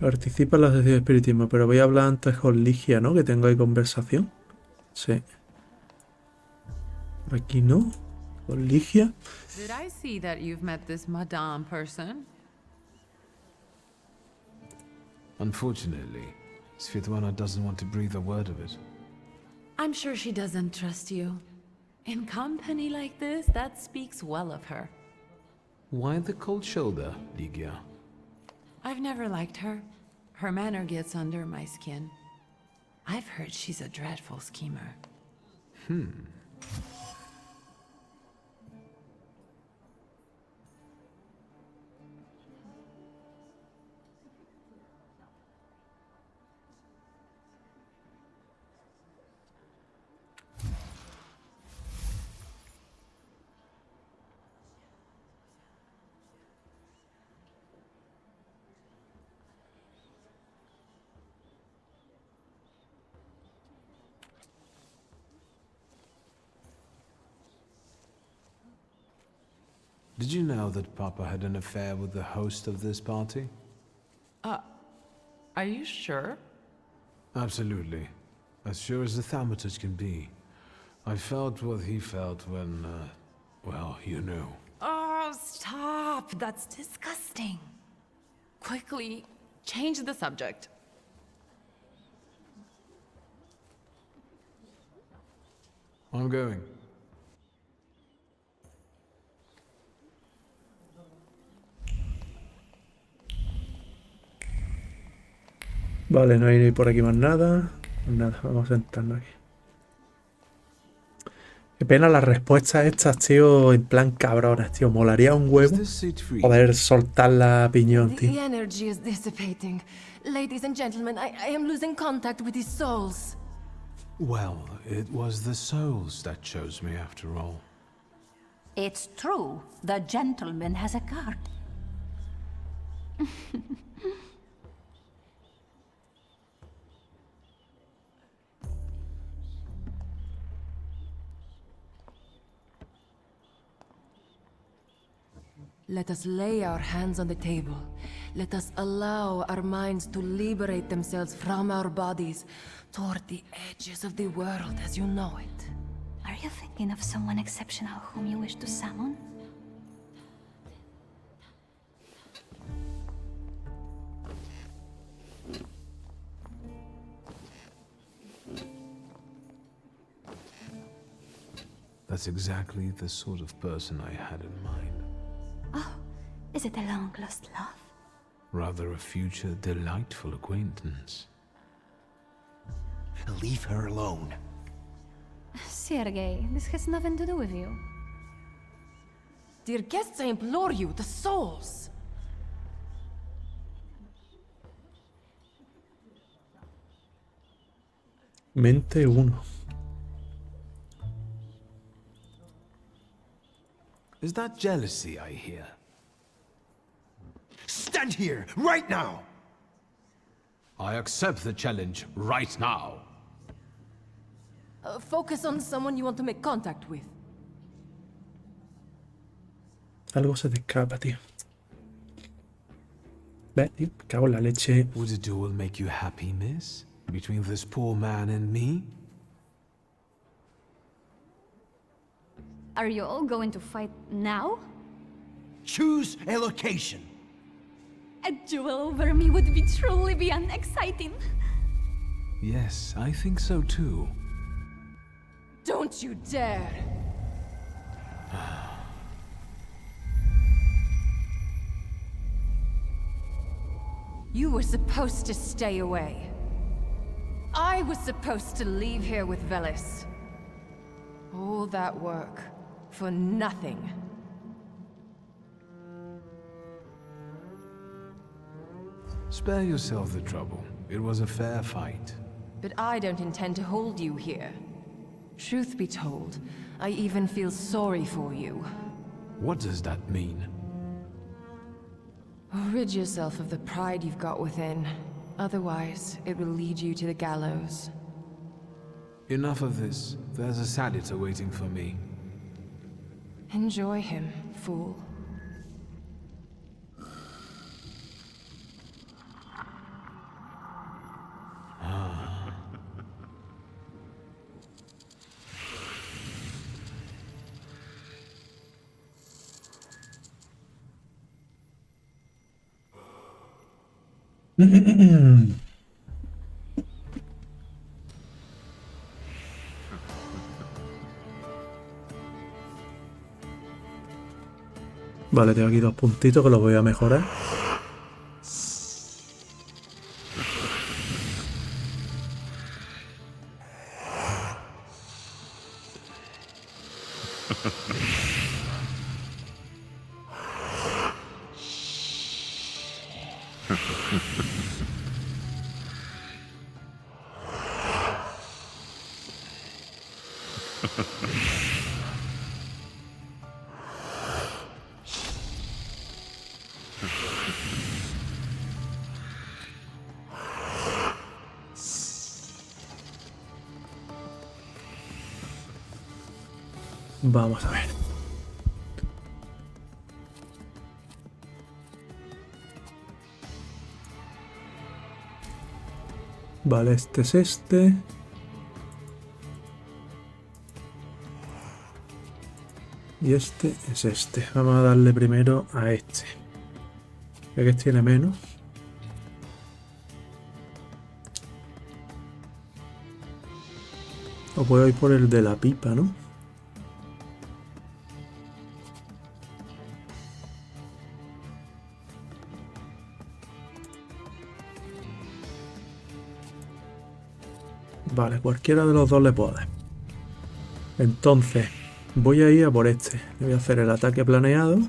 Participa en la sesión de espiritismo, pero voy a hablar antes con Ligia, ¿no? Que tengo ahí conversación. Sí. Aquí no. Con Ligia. Did I see that you've met this Madame person? Unfortunately, Svetlana doesn't want to breathe a word of it. I'm sure she doesn't trust you. In company like this, that speaks well of her. Why the cold shoulder, Ligia? I've never liked her. Her manner gets under my skin. I've heard she's a dreadful schemer. Did you know that Papa had an affair with the host of this party? Are you sure? Absolutely. As sure as the Thaumaturge can be. I felt what he felt when, well, you know. Oh, stop! That's disgusting. Quickly, change the subject. I'm going. Vale, no hay por aquí más nada. Nada, vamos a sentarnos aquí. Qué pena las respuestas estas, tío, en plan cabronas, tío. Molaría un huevo poder soltar la piñón, tío. The energy is dissipating. Ladies and gentlemen, I am losing contact with these souls. Well, it was the souls that chose me after all. It's true. The gentleman has a card. Let us lay our hands on the table. Let us allow our minds to liberate themselves from our bodies toward the edges of the world as you know it. Are you thinking of someone exceptional whom you wish to summon? That's exactly the sort of person I had in mind. Oh, is it a long-lost love? Rather a future delightful acquaintance. Leave her alone. Sergei, this has nothing to do with you. Dear guests, I implore you, the souls! Mente 1. Is that jealousy I hear? Stand here, right now! I accept the challenge right now. Focus on someone you want to make contact with. Algo se te escapa, tío. Ve, tío, me cago en la leche. Would a duel make you happy, miss? Between this poor man and me? Are you all going to fight now? Choose a location. A duel over me would be truly beyond exciting. Yes, I think so too. Don't you dare! You were supposed to stay away. I was supposed to leave here with Velis. All that work for nothing. Spare yourself the trouble. It was a fair fight. But I don't intend to hold you here. Truth be told, I even feel sorry for you. What does that mean? Rid yourself of the pride you've got within. Otherwise, it will lead you to the gallows. Enough of this. There's a Salutor waiting for me. Enjoy him, fool. Vale, tengo aquí 2 puntitos que los voy a mejorar. Vamos a ver. Vale, este es este. Y este es este. Vamos a darle primero a este. Ya que tiene menos. O puedo ir por el de la pipa, ¿no? Vale, cualquiera de los dos le puedo dar. Entonces, voy a ir a por este. Le voy a hacer el ataque planeado.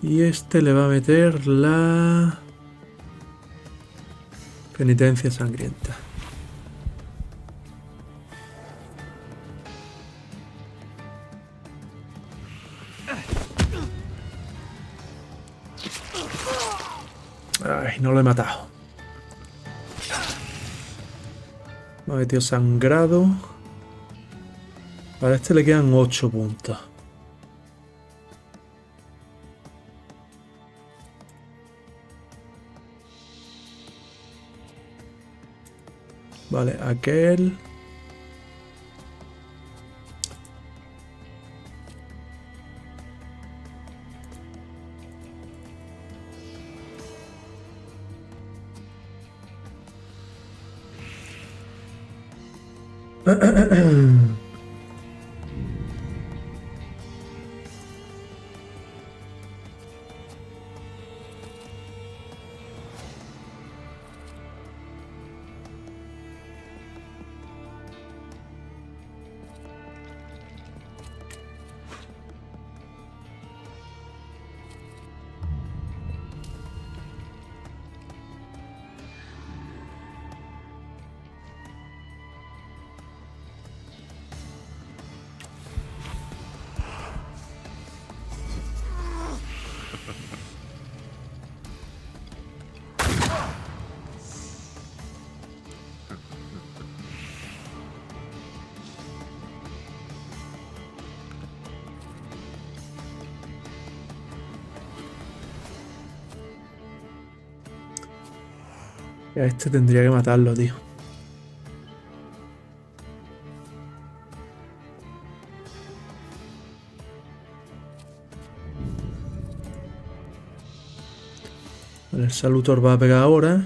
Y este le va a meter la penitencia sangrienta. Ay, no lo he matado. Me ha metido sangrado. A este le quedan 8 puntos. Vale, aquel. A este tendría que matarlo, tío. Vale, el Salutor va a pegar ahora.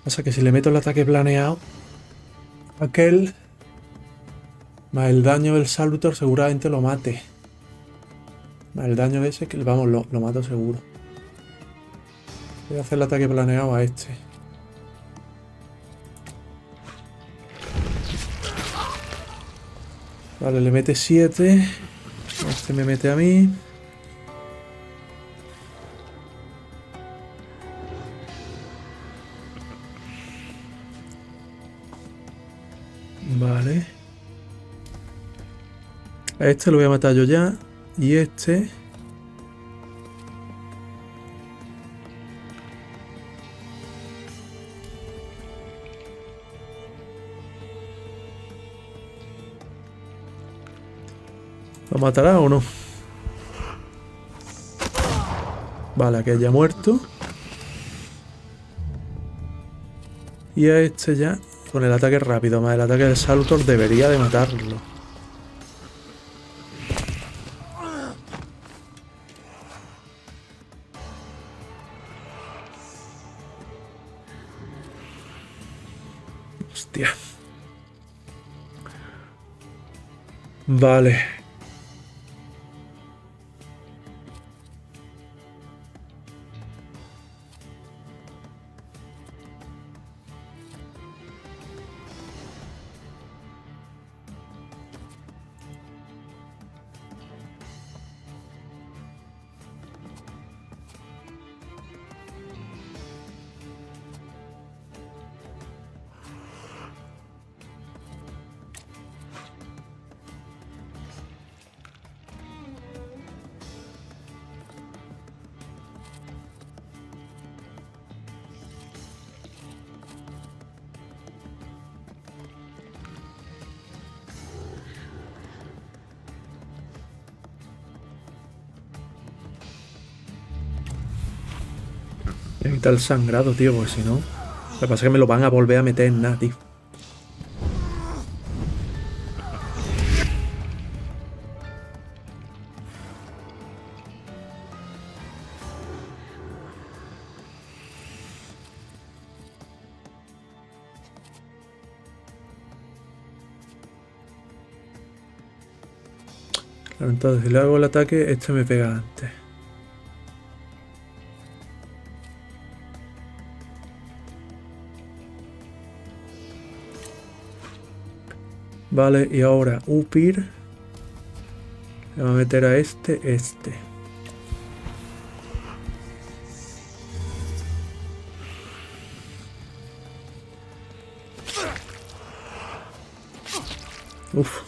Pasa que si le meto el ataque planeado, aquel más el daño del Salutor seguramente lo mate. Más el daño de ese que vamos, lo mato seguro. Voy a hacer el ataque planeado a este. Vale, le mete 7. Este me mete a mí. Vale. A este lo voy a matar yo ya. Y este... ¿Lo matará o no? Vale, aquel ya muerto. Y a este ya, con el ataque rápido, más el ataque del Salutor, debería de matarlo. Hostia. Vale. Voy a quitar el sangrado, tío, porque si no... Lo que pasa es que me lo van a volver a meter en nada, tío. Claro, entonces si le hago el ataque, este me pega antes. Vale, y ahora Upir. Le va a meter a este. Uf.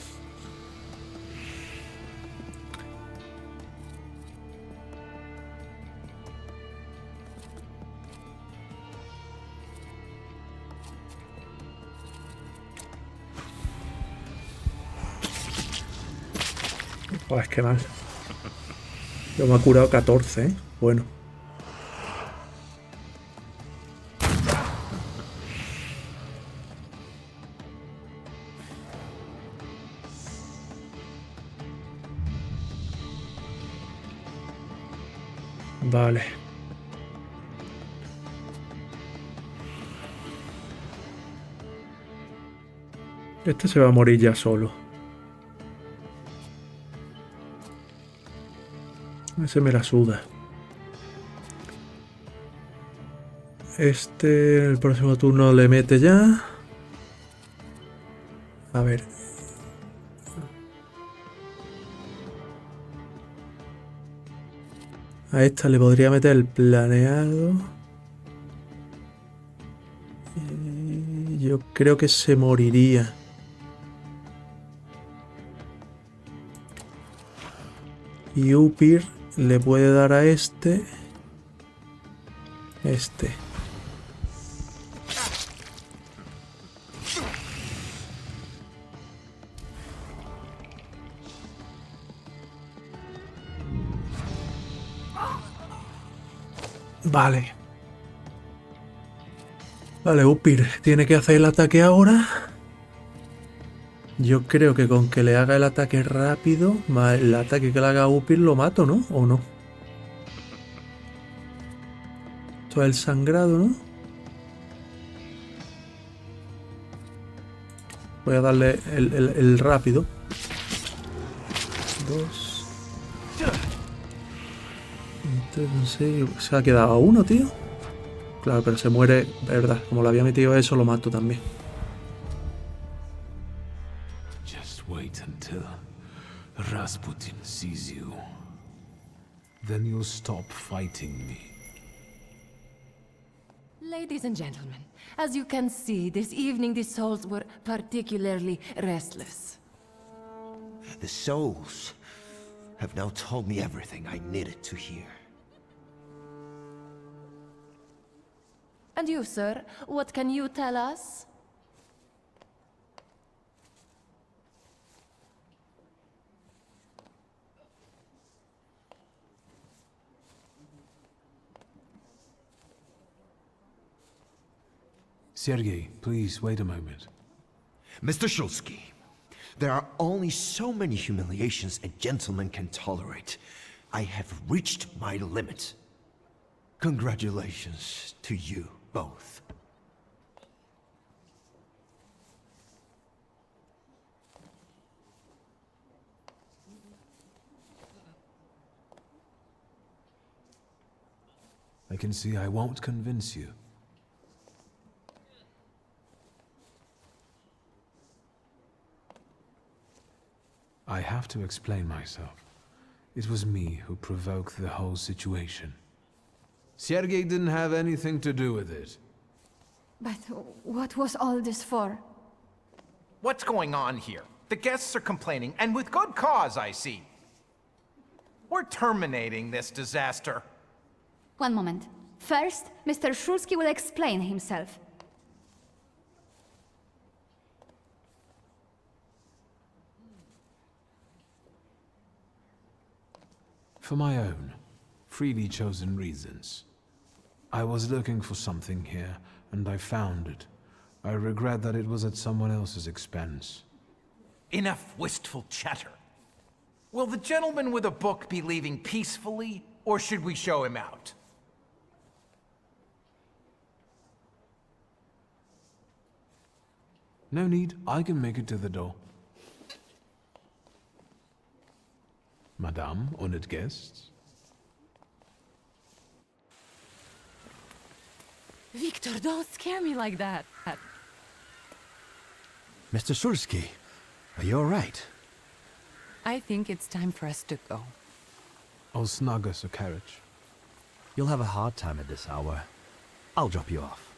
Oh, es que mal. Yo me ha curado 14, ¿eh? Bueno. Vale. Este se va a morir ya solo. Ese me la suda. Este, el próximo turno le mete ya. A ver. A esta le podría meter el planeado. Yo creo que se moriría. Y Upir le puede dar a este. Vale. Vale, Upir tiene que hacer el ataque ahora. Yo creo que con que le haga el ataque rápido, más el ataque que le haga a Upir, lo mato, ¿no? ¿O no? Esto es el sangrado, ¿no? Voy a darle el rápido. 2. 3, 6. Se ha quedado a 1, tío. Claro, pero se muere, de verdad. Como lo había metido eso, lo mato también. Just wait until Rasputin sees you. Then you'll stop fighting me. Ladies and gentlemen, as you can see, this evening the souls were particularly restless. The souls have now told me everything I needed to hear. And you, sir, what can you tell us? Sergei, please wait a moment. Mr. Shulsky, there are only so many humiliations a gentleman can tolerate. I have reached my limit. Congratulations to you both. I can see I won't convince you. I have to explain myself. It was me who provoked the whole situation. Sergei didn't have anything to do with it. But what was all this for? What's going on here? The guests are complaining, and with good cause, I see. We're terminating this disaster. One moment. First, Mr. Shulsky will explain himself. For my own, freely chosen reasons. I was looking for something here, and I found it. I regret that it was at someone else's expense. Enough wistful chatter. Will the gentleman with a book be leaving peacefully, or should we show him out? No need, I can make it to the door. Madame, honored guests. Victor, don't scare me like that. Mr. Shulsky, are you all right? I think it's time for us to go. I'll snug us a carriage. You'll have a hard time at this hour. I'll drop you off.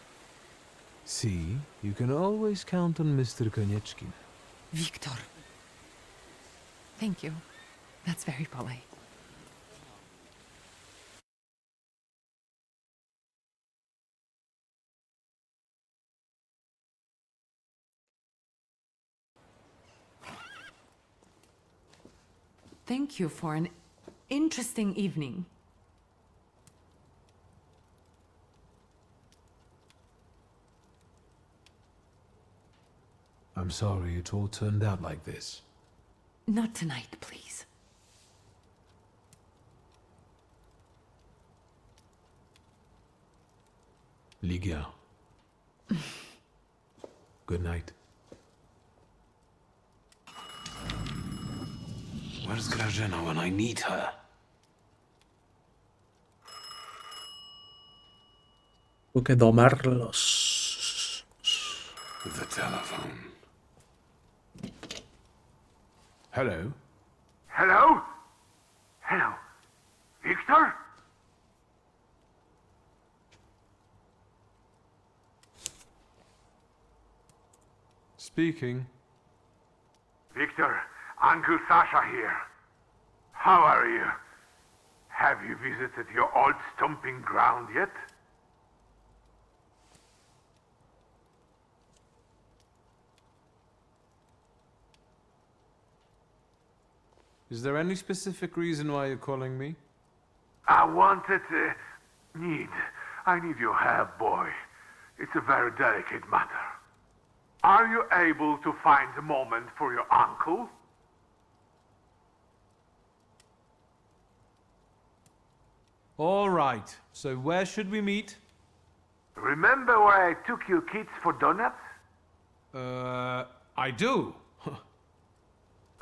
See, you can always count on Mr. Konieczkin. Victor. Thank you. That's very polite. Thank you for an interesting evening. I'm sorry it all turned out like this. Not tonight, please. Ligia. Good night. Where's Grażyna when I need her? Tengo que domarlos. The telephone. Hello? Hello? Hello? Victor? Speaking. Victor, Uncle Sasha here. How are you? Have you visited your old stomping ground yet? Is there any specific reason why you're calling me? I wanted to... I need your help, boy. It's a very delicate matter. Are you able to find a moment for your uncle? All right. So where should we meet? Remember where I took you kids for donuts? I do.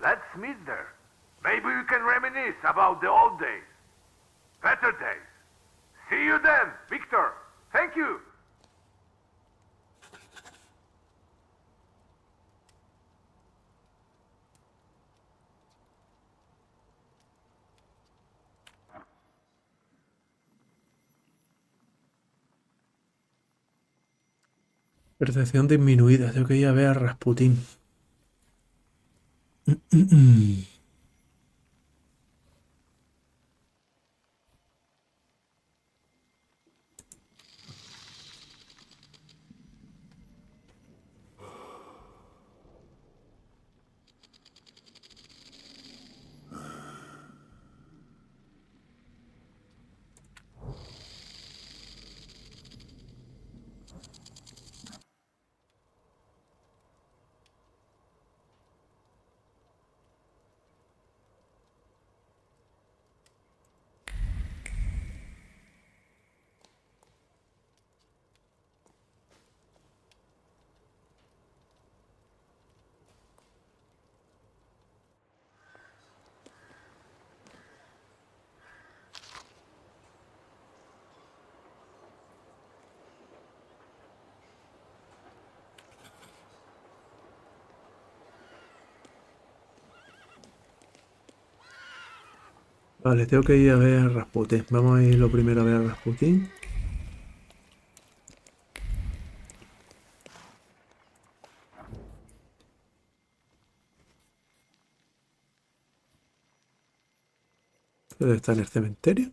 Let's meet there. Maybe we can reminisce about the old days. Better days. See you then, Victor. Thank you. Percepción disminuida. Tengo que ir a ver a Rasputín. Vale, tengo que ir a ver a Rasputin. Vamos a ir lo primero a ver a Rasputin. Debe estar en el cementerio.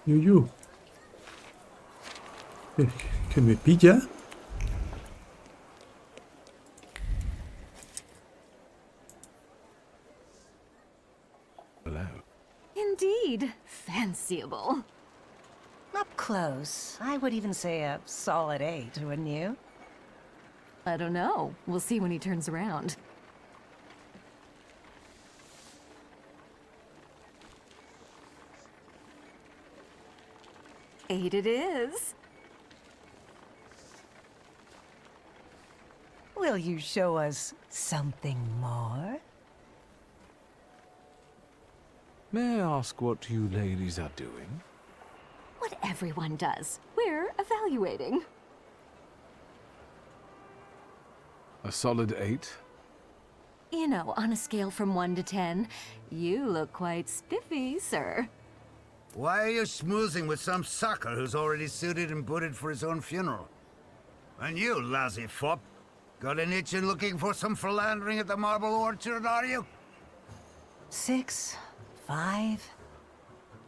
Yuyu. Que me pilla. Hello. Indeed, fanciable. Up close, I would even say a solid 8, wouldn't you? I don't know. We'll see when he turns around. Eight it is. Will you show us something more? May I ask what you ladies are doing? What everyone does. We're evaluating. A solid 8? You know, on a scale from 1 to 10, you look quite spiffy, sir. Why are you schmoozing with some sucker who's already suited and booted for his own funeral? And you, lousy fop, got an itch in looking for some philandering at the Marble Orchard, are you? 6, 5...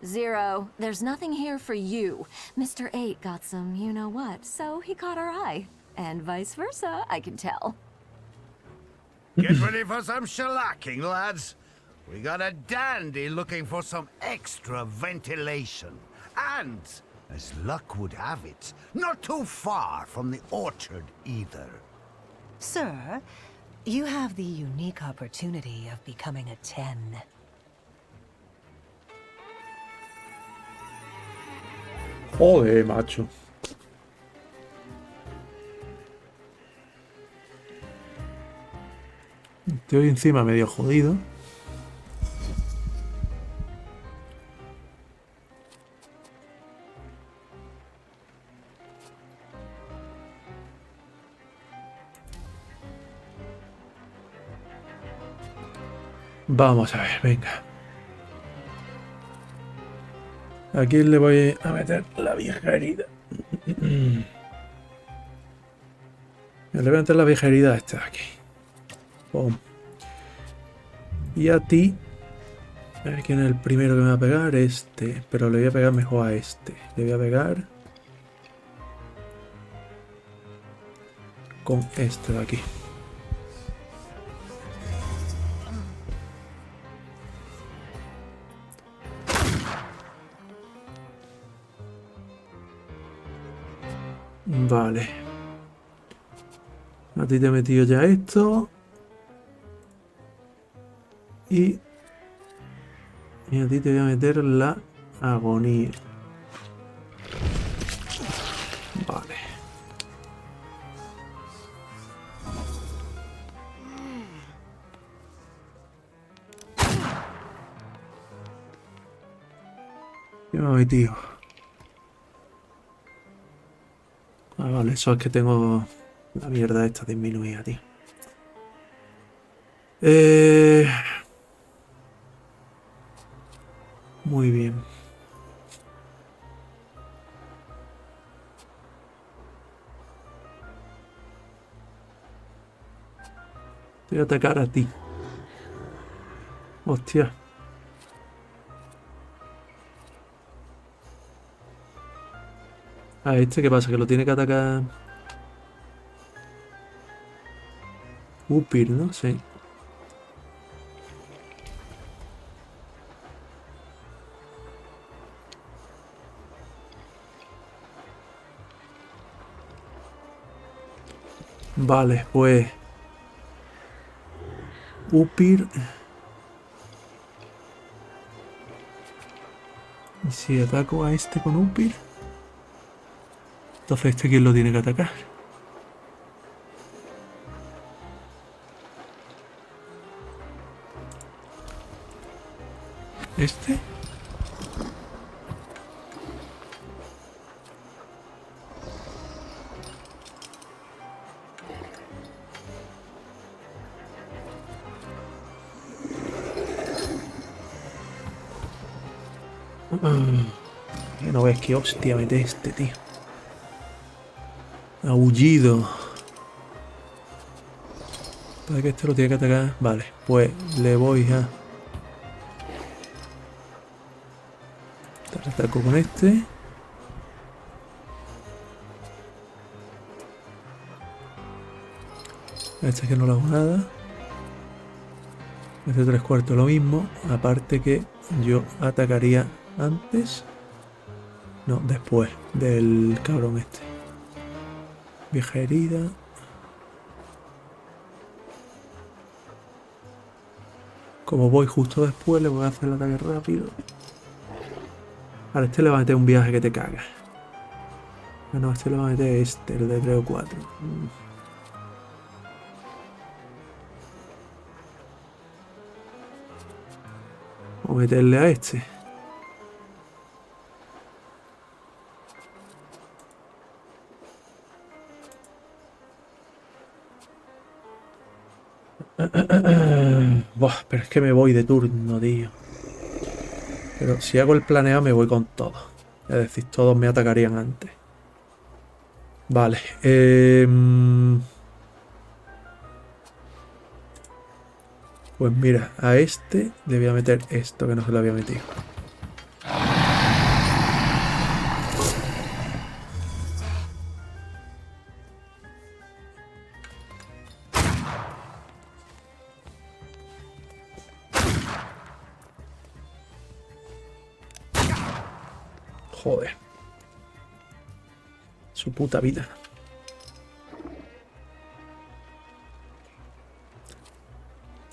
0. There's nothing here for you. Mr. 8 got some you-know-what, so he caught our eye. And vice versa, I can tell. Get ready for some shellacking, lads. We got a dandy looking for some extra ventilation. And, as luck would have it, not too far from the orchard either. Sir, you have the unique opportunity of becoming a 10. Joder, macho. Estoy encima medio jodido. Vamos a ver, venga. Aquí le voy a meter la vieja herida. Le voy a meter la vieja herida a esta de aquí. Pum. Y a ti. A ver quién es el primero que me va a pegar. Este. Pero le voy a pegar mejor a este. Le voy a pegar con este de aquí. Vale. A ti te he metido ya esto. Y a ti te voy a meter la agonía. Vale. ¿Qué me ha metido? Ah, vale, eso es que tengo la mierda esta disminuida, tío. Muy bien. Te voy a atacar a ti. Hostia. Ah, ¿este qué pasa? Que lo tiene que atacar Upir, ¿no? Sí. Vale, pues... Upir... Y si ataco a este con Upir... Entonces este quién lo tiene que atacar. ¿Este? Que no ves que hostia mete este, tío. Aullido. Para que este lo tiene que atacar. Vale, pues le voy a... Ataco con este. Este que no le hago nada. Este 3/4 lo mismo. Aparte que yo atacaría antes. No, después del cabrón este. Vieja herida. Como voy justo después, le voy a hacer el ataque rápido. Ahora este le va a meter un viaje que te caga. Ah, no, este le va a meter este, el de 3 o 4. Vamos a meterle a este. Buah, pero es que me voy de turno, tío. Pero si hago el planeado me voy con todo. Es decir, todos me atacarían antes. Vale. Pues mira, a este le voy a meter esto que no se lo había metido. Joder. Su puta vida.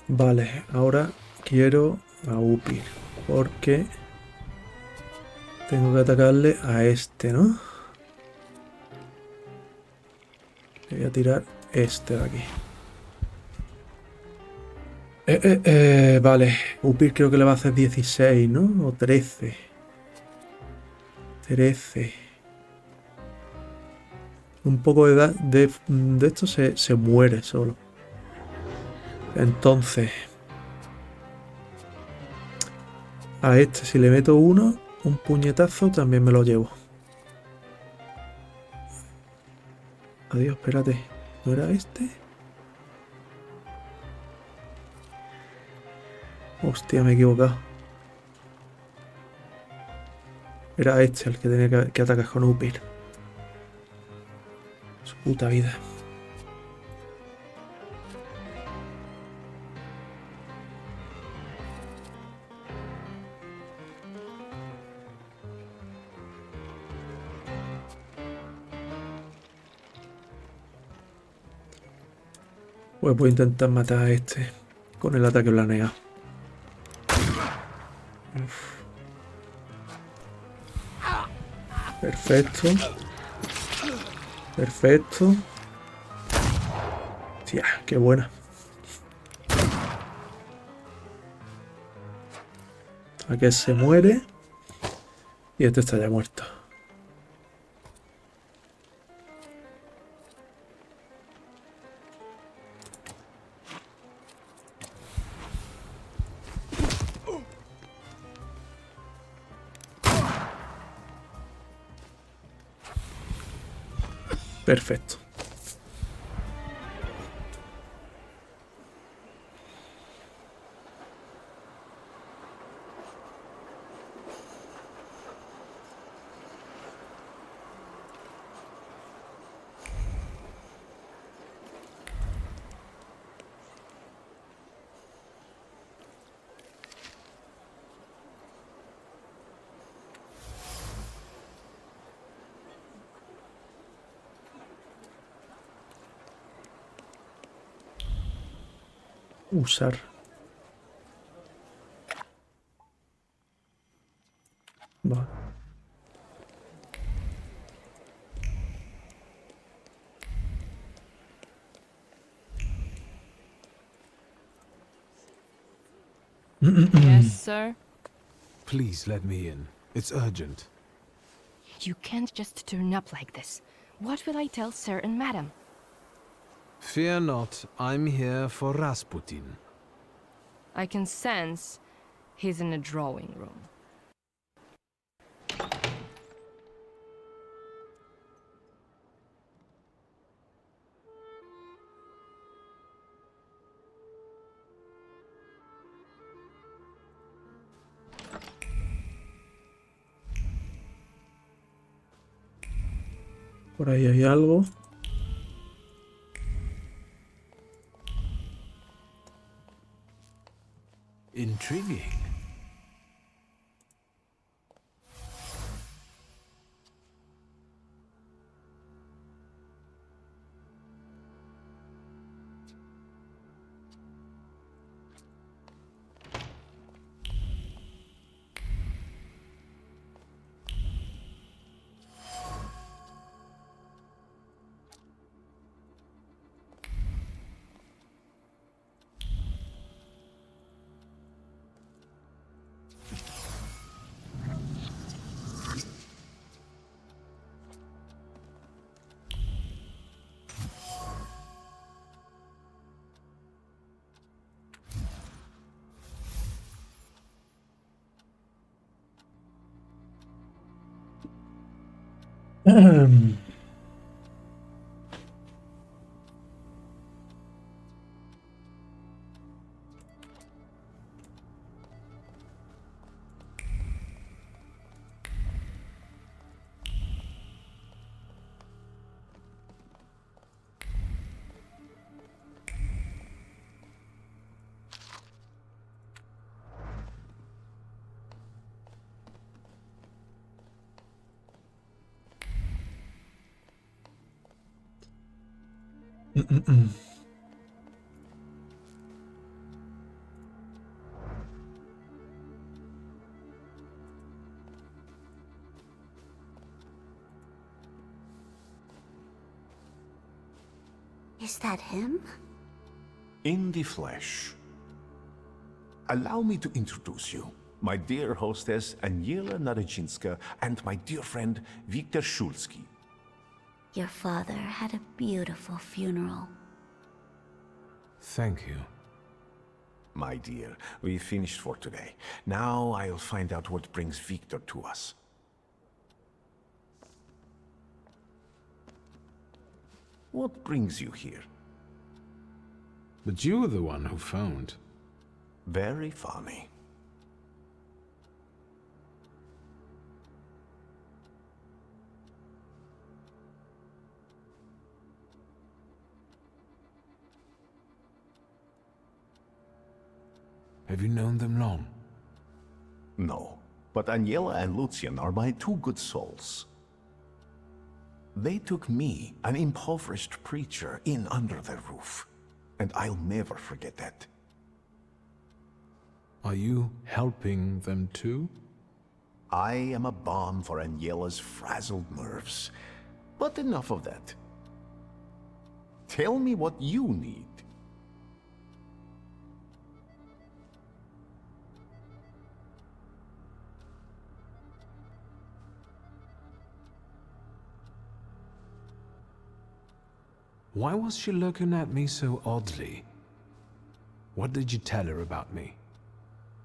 Vale, ahora quiero a Upir. Porque tengo que atacarle a este, ¿no? Le voy a tirar este de aquí. Vale, Upir creo que le va a hacer 16, ¿no? O 13. 13. Un poco de esto se muere solo. Entonces, a este si le meto uno, un puñetazo también me lo llevo. Adiós, espérate. ¿No era este? Hostia, me he equivocado. Era este el que tenía que atacar con Upir. Su puta vida. Pues voy a intentar matar a este con el ataque planeado. Uf. Perfecto. Perfecto. Tía, qué buena. Aquí se muere. Y este está ya muerto. Perfecto. Usar. Vale. Yes, sir? Please let me in. It's urgent. You can't just turn up like this. What will I tell Sir and Madam? Fear not, I'm here for Rasputin. I can sense he's in the drawing room. Por ahí hay algo. Intriguing. Is that him? In the flesh. Allow me to introduce you. My dear hostess, Aniela Nadezhinska, and my dear friend, Viktor Shulsky. Your father had a beautiful funeral. Thank you. My dear, we finished for today. Now I'll find out what brings Viktor to us. What brings you here? But you were the one who phoned. Very funny. Have you known them long? No, but Aniela and Lucian are my two good souls. They took me, an impoverished preacher, in under their roof, and I'll never forget that. Are you helping them too? I am a balm for Aniela's frazzled nerves. But enough of that. Tell me what you need. Why was she looking at me so oddly? What did you tell her about me?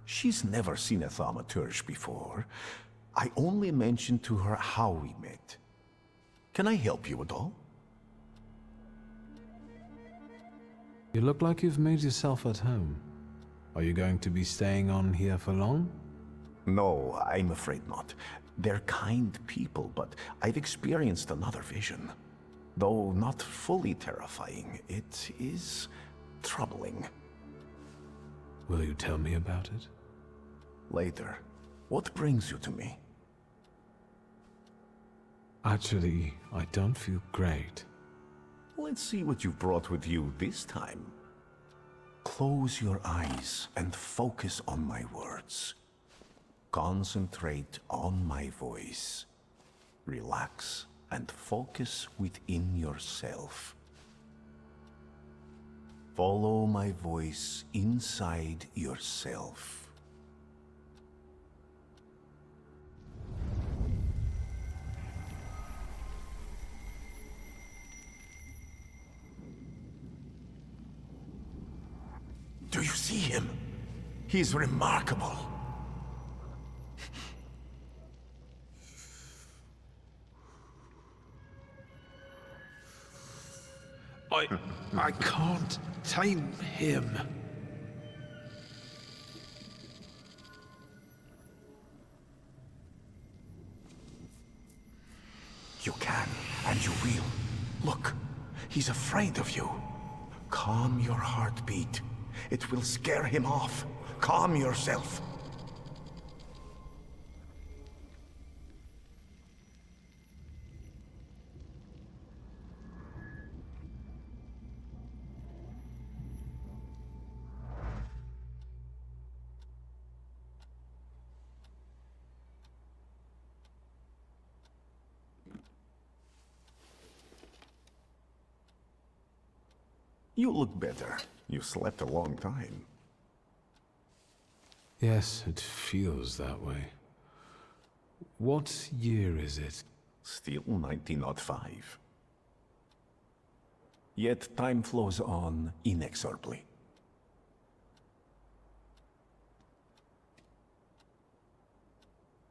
She's never seen a Thaumaturge before. I only mentioned to her how we met. Can I help you at all? You look like you've made yourself at home. Are you going to be staying on here for long? No, I'm afraid not. They're kind people, but I've experienced another vision. Though not fully terrifying, it is troubling. Will you tell me about it? Later. What brings you to me? Actually, I don't feel great. Let's see what you've brought with you this time. Close your eyes and focus on my words. Concentrate on my voice. Relax and focus within yourself. Follow my voice inside yourself. Do you see him? He's remarkable. I can't tame him. You can, and you will. Look, he's afraid of you. Calm your heartbeat. It will scare him off. Calm yourself. You look better. You slept a long time. Yes, it feels that way. What year is it? Still 1905. Yet time flows on inexorably.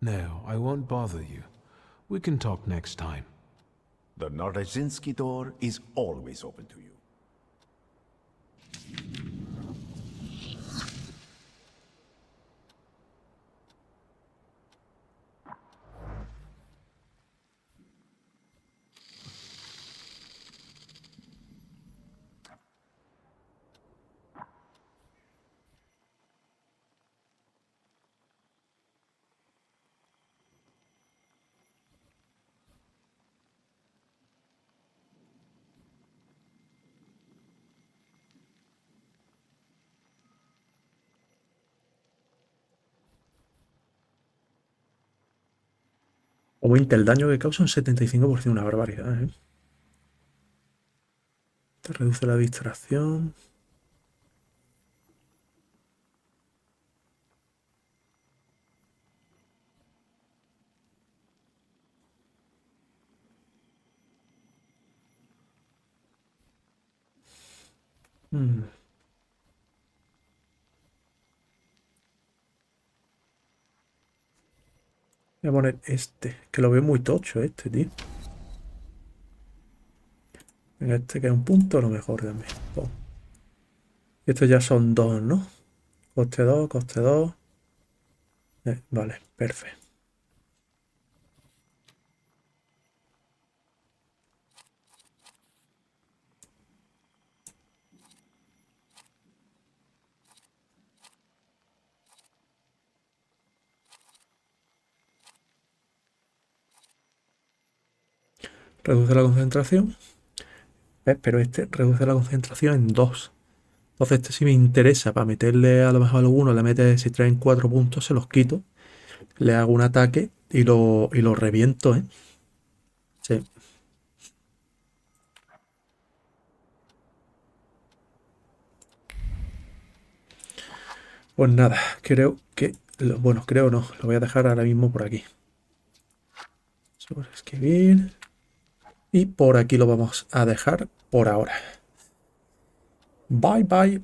No, I won't bother you. We can talk next time. The Narazinski door is always open to you. Aumenta el daño que causa un 75%, una barbaridad, ¿eh? Te reduce la distracción. Voy a poner este, que lo veo muy tocho este, tío. Venga, este que es un punto, a lo mejor también. Oh. Y estos ya son dos, ¿no? Coste 2, coste 2. Vale, perfecto. Reduce la concentración. Pero este reduce la concentración en 2. Entonces este sí me interesa para meterle a lo mejor alguno. Le mete, si traen 4 puntos, se los quito. Le hago un ataque y lo reviento, ¿eh? Sí. Pues nada, creo que... Bueno, creo no. Lo voy a dejar ahora mismo por aquí. Sobreescribir. Y por aquí lo vamos a dejar por ahora. Bye, bye.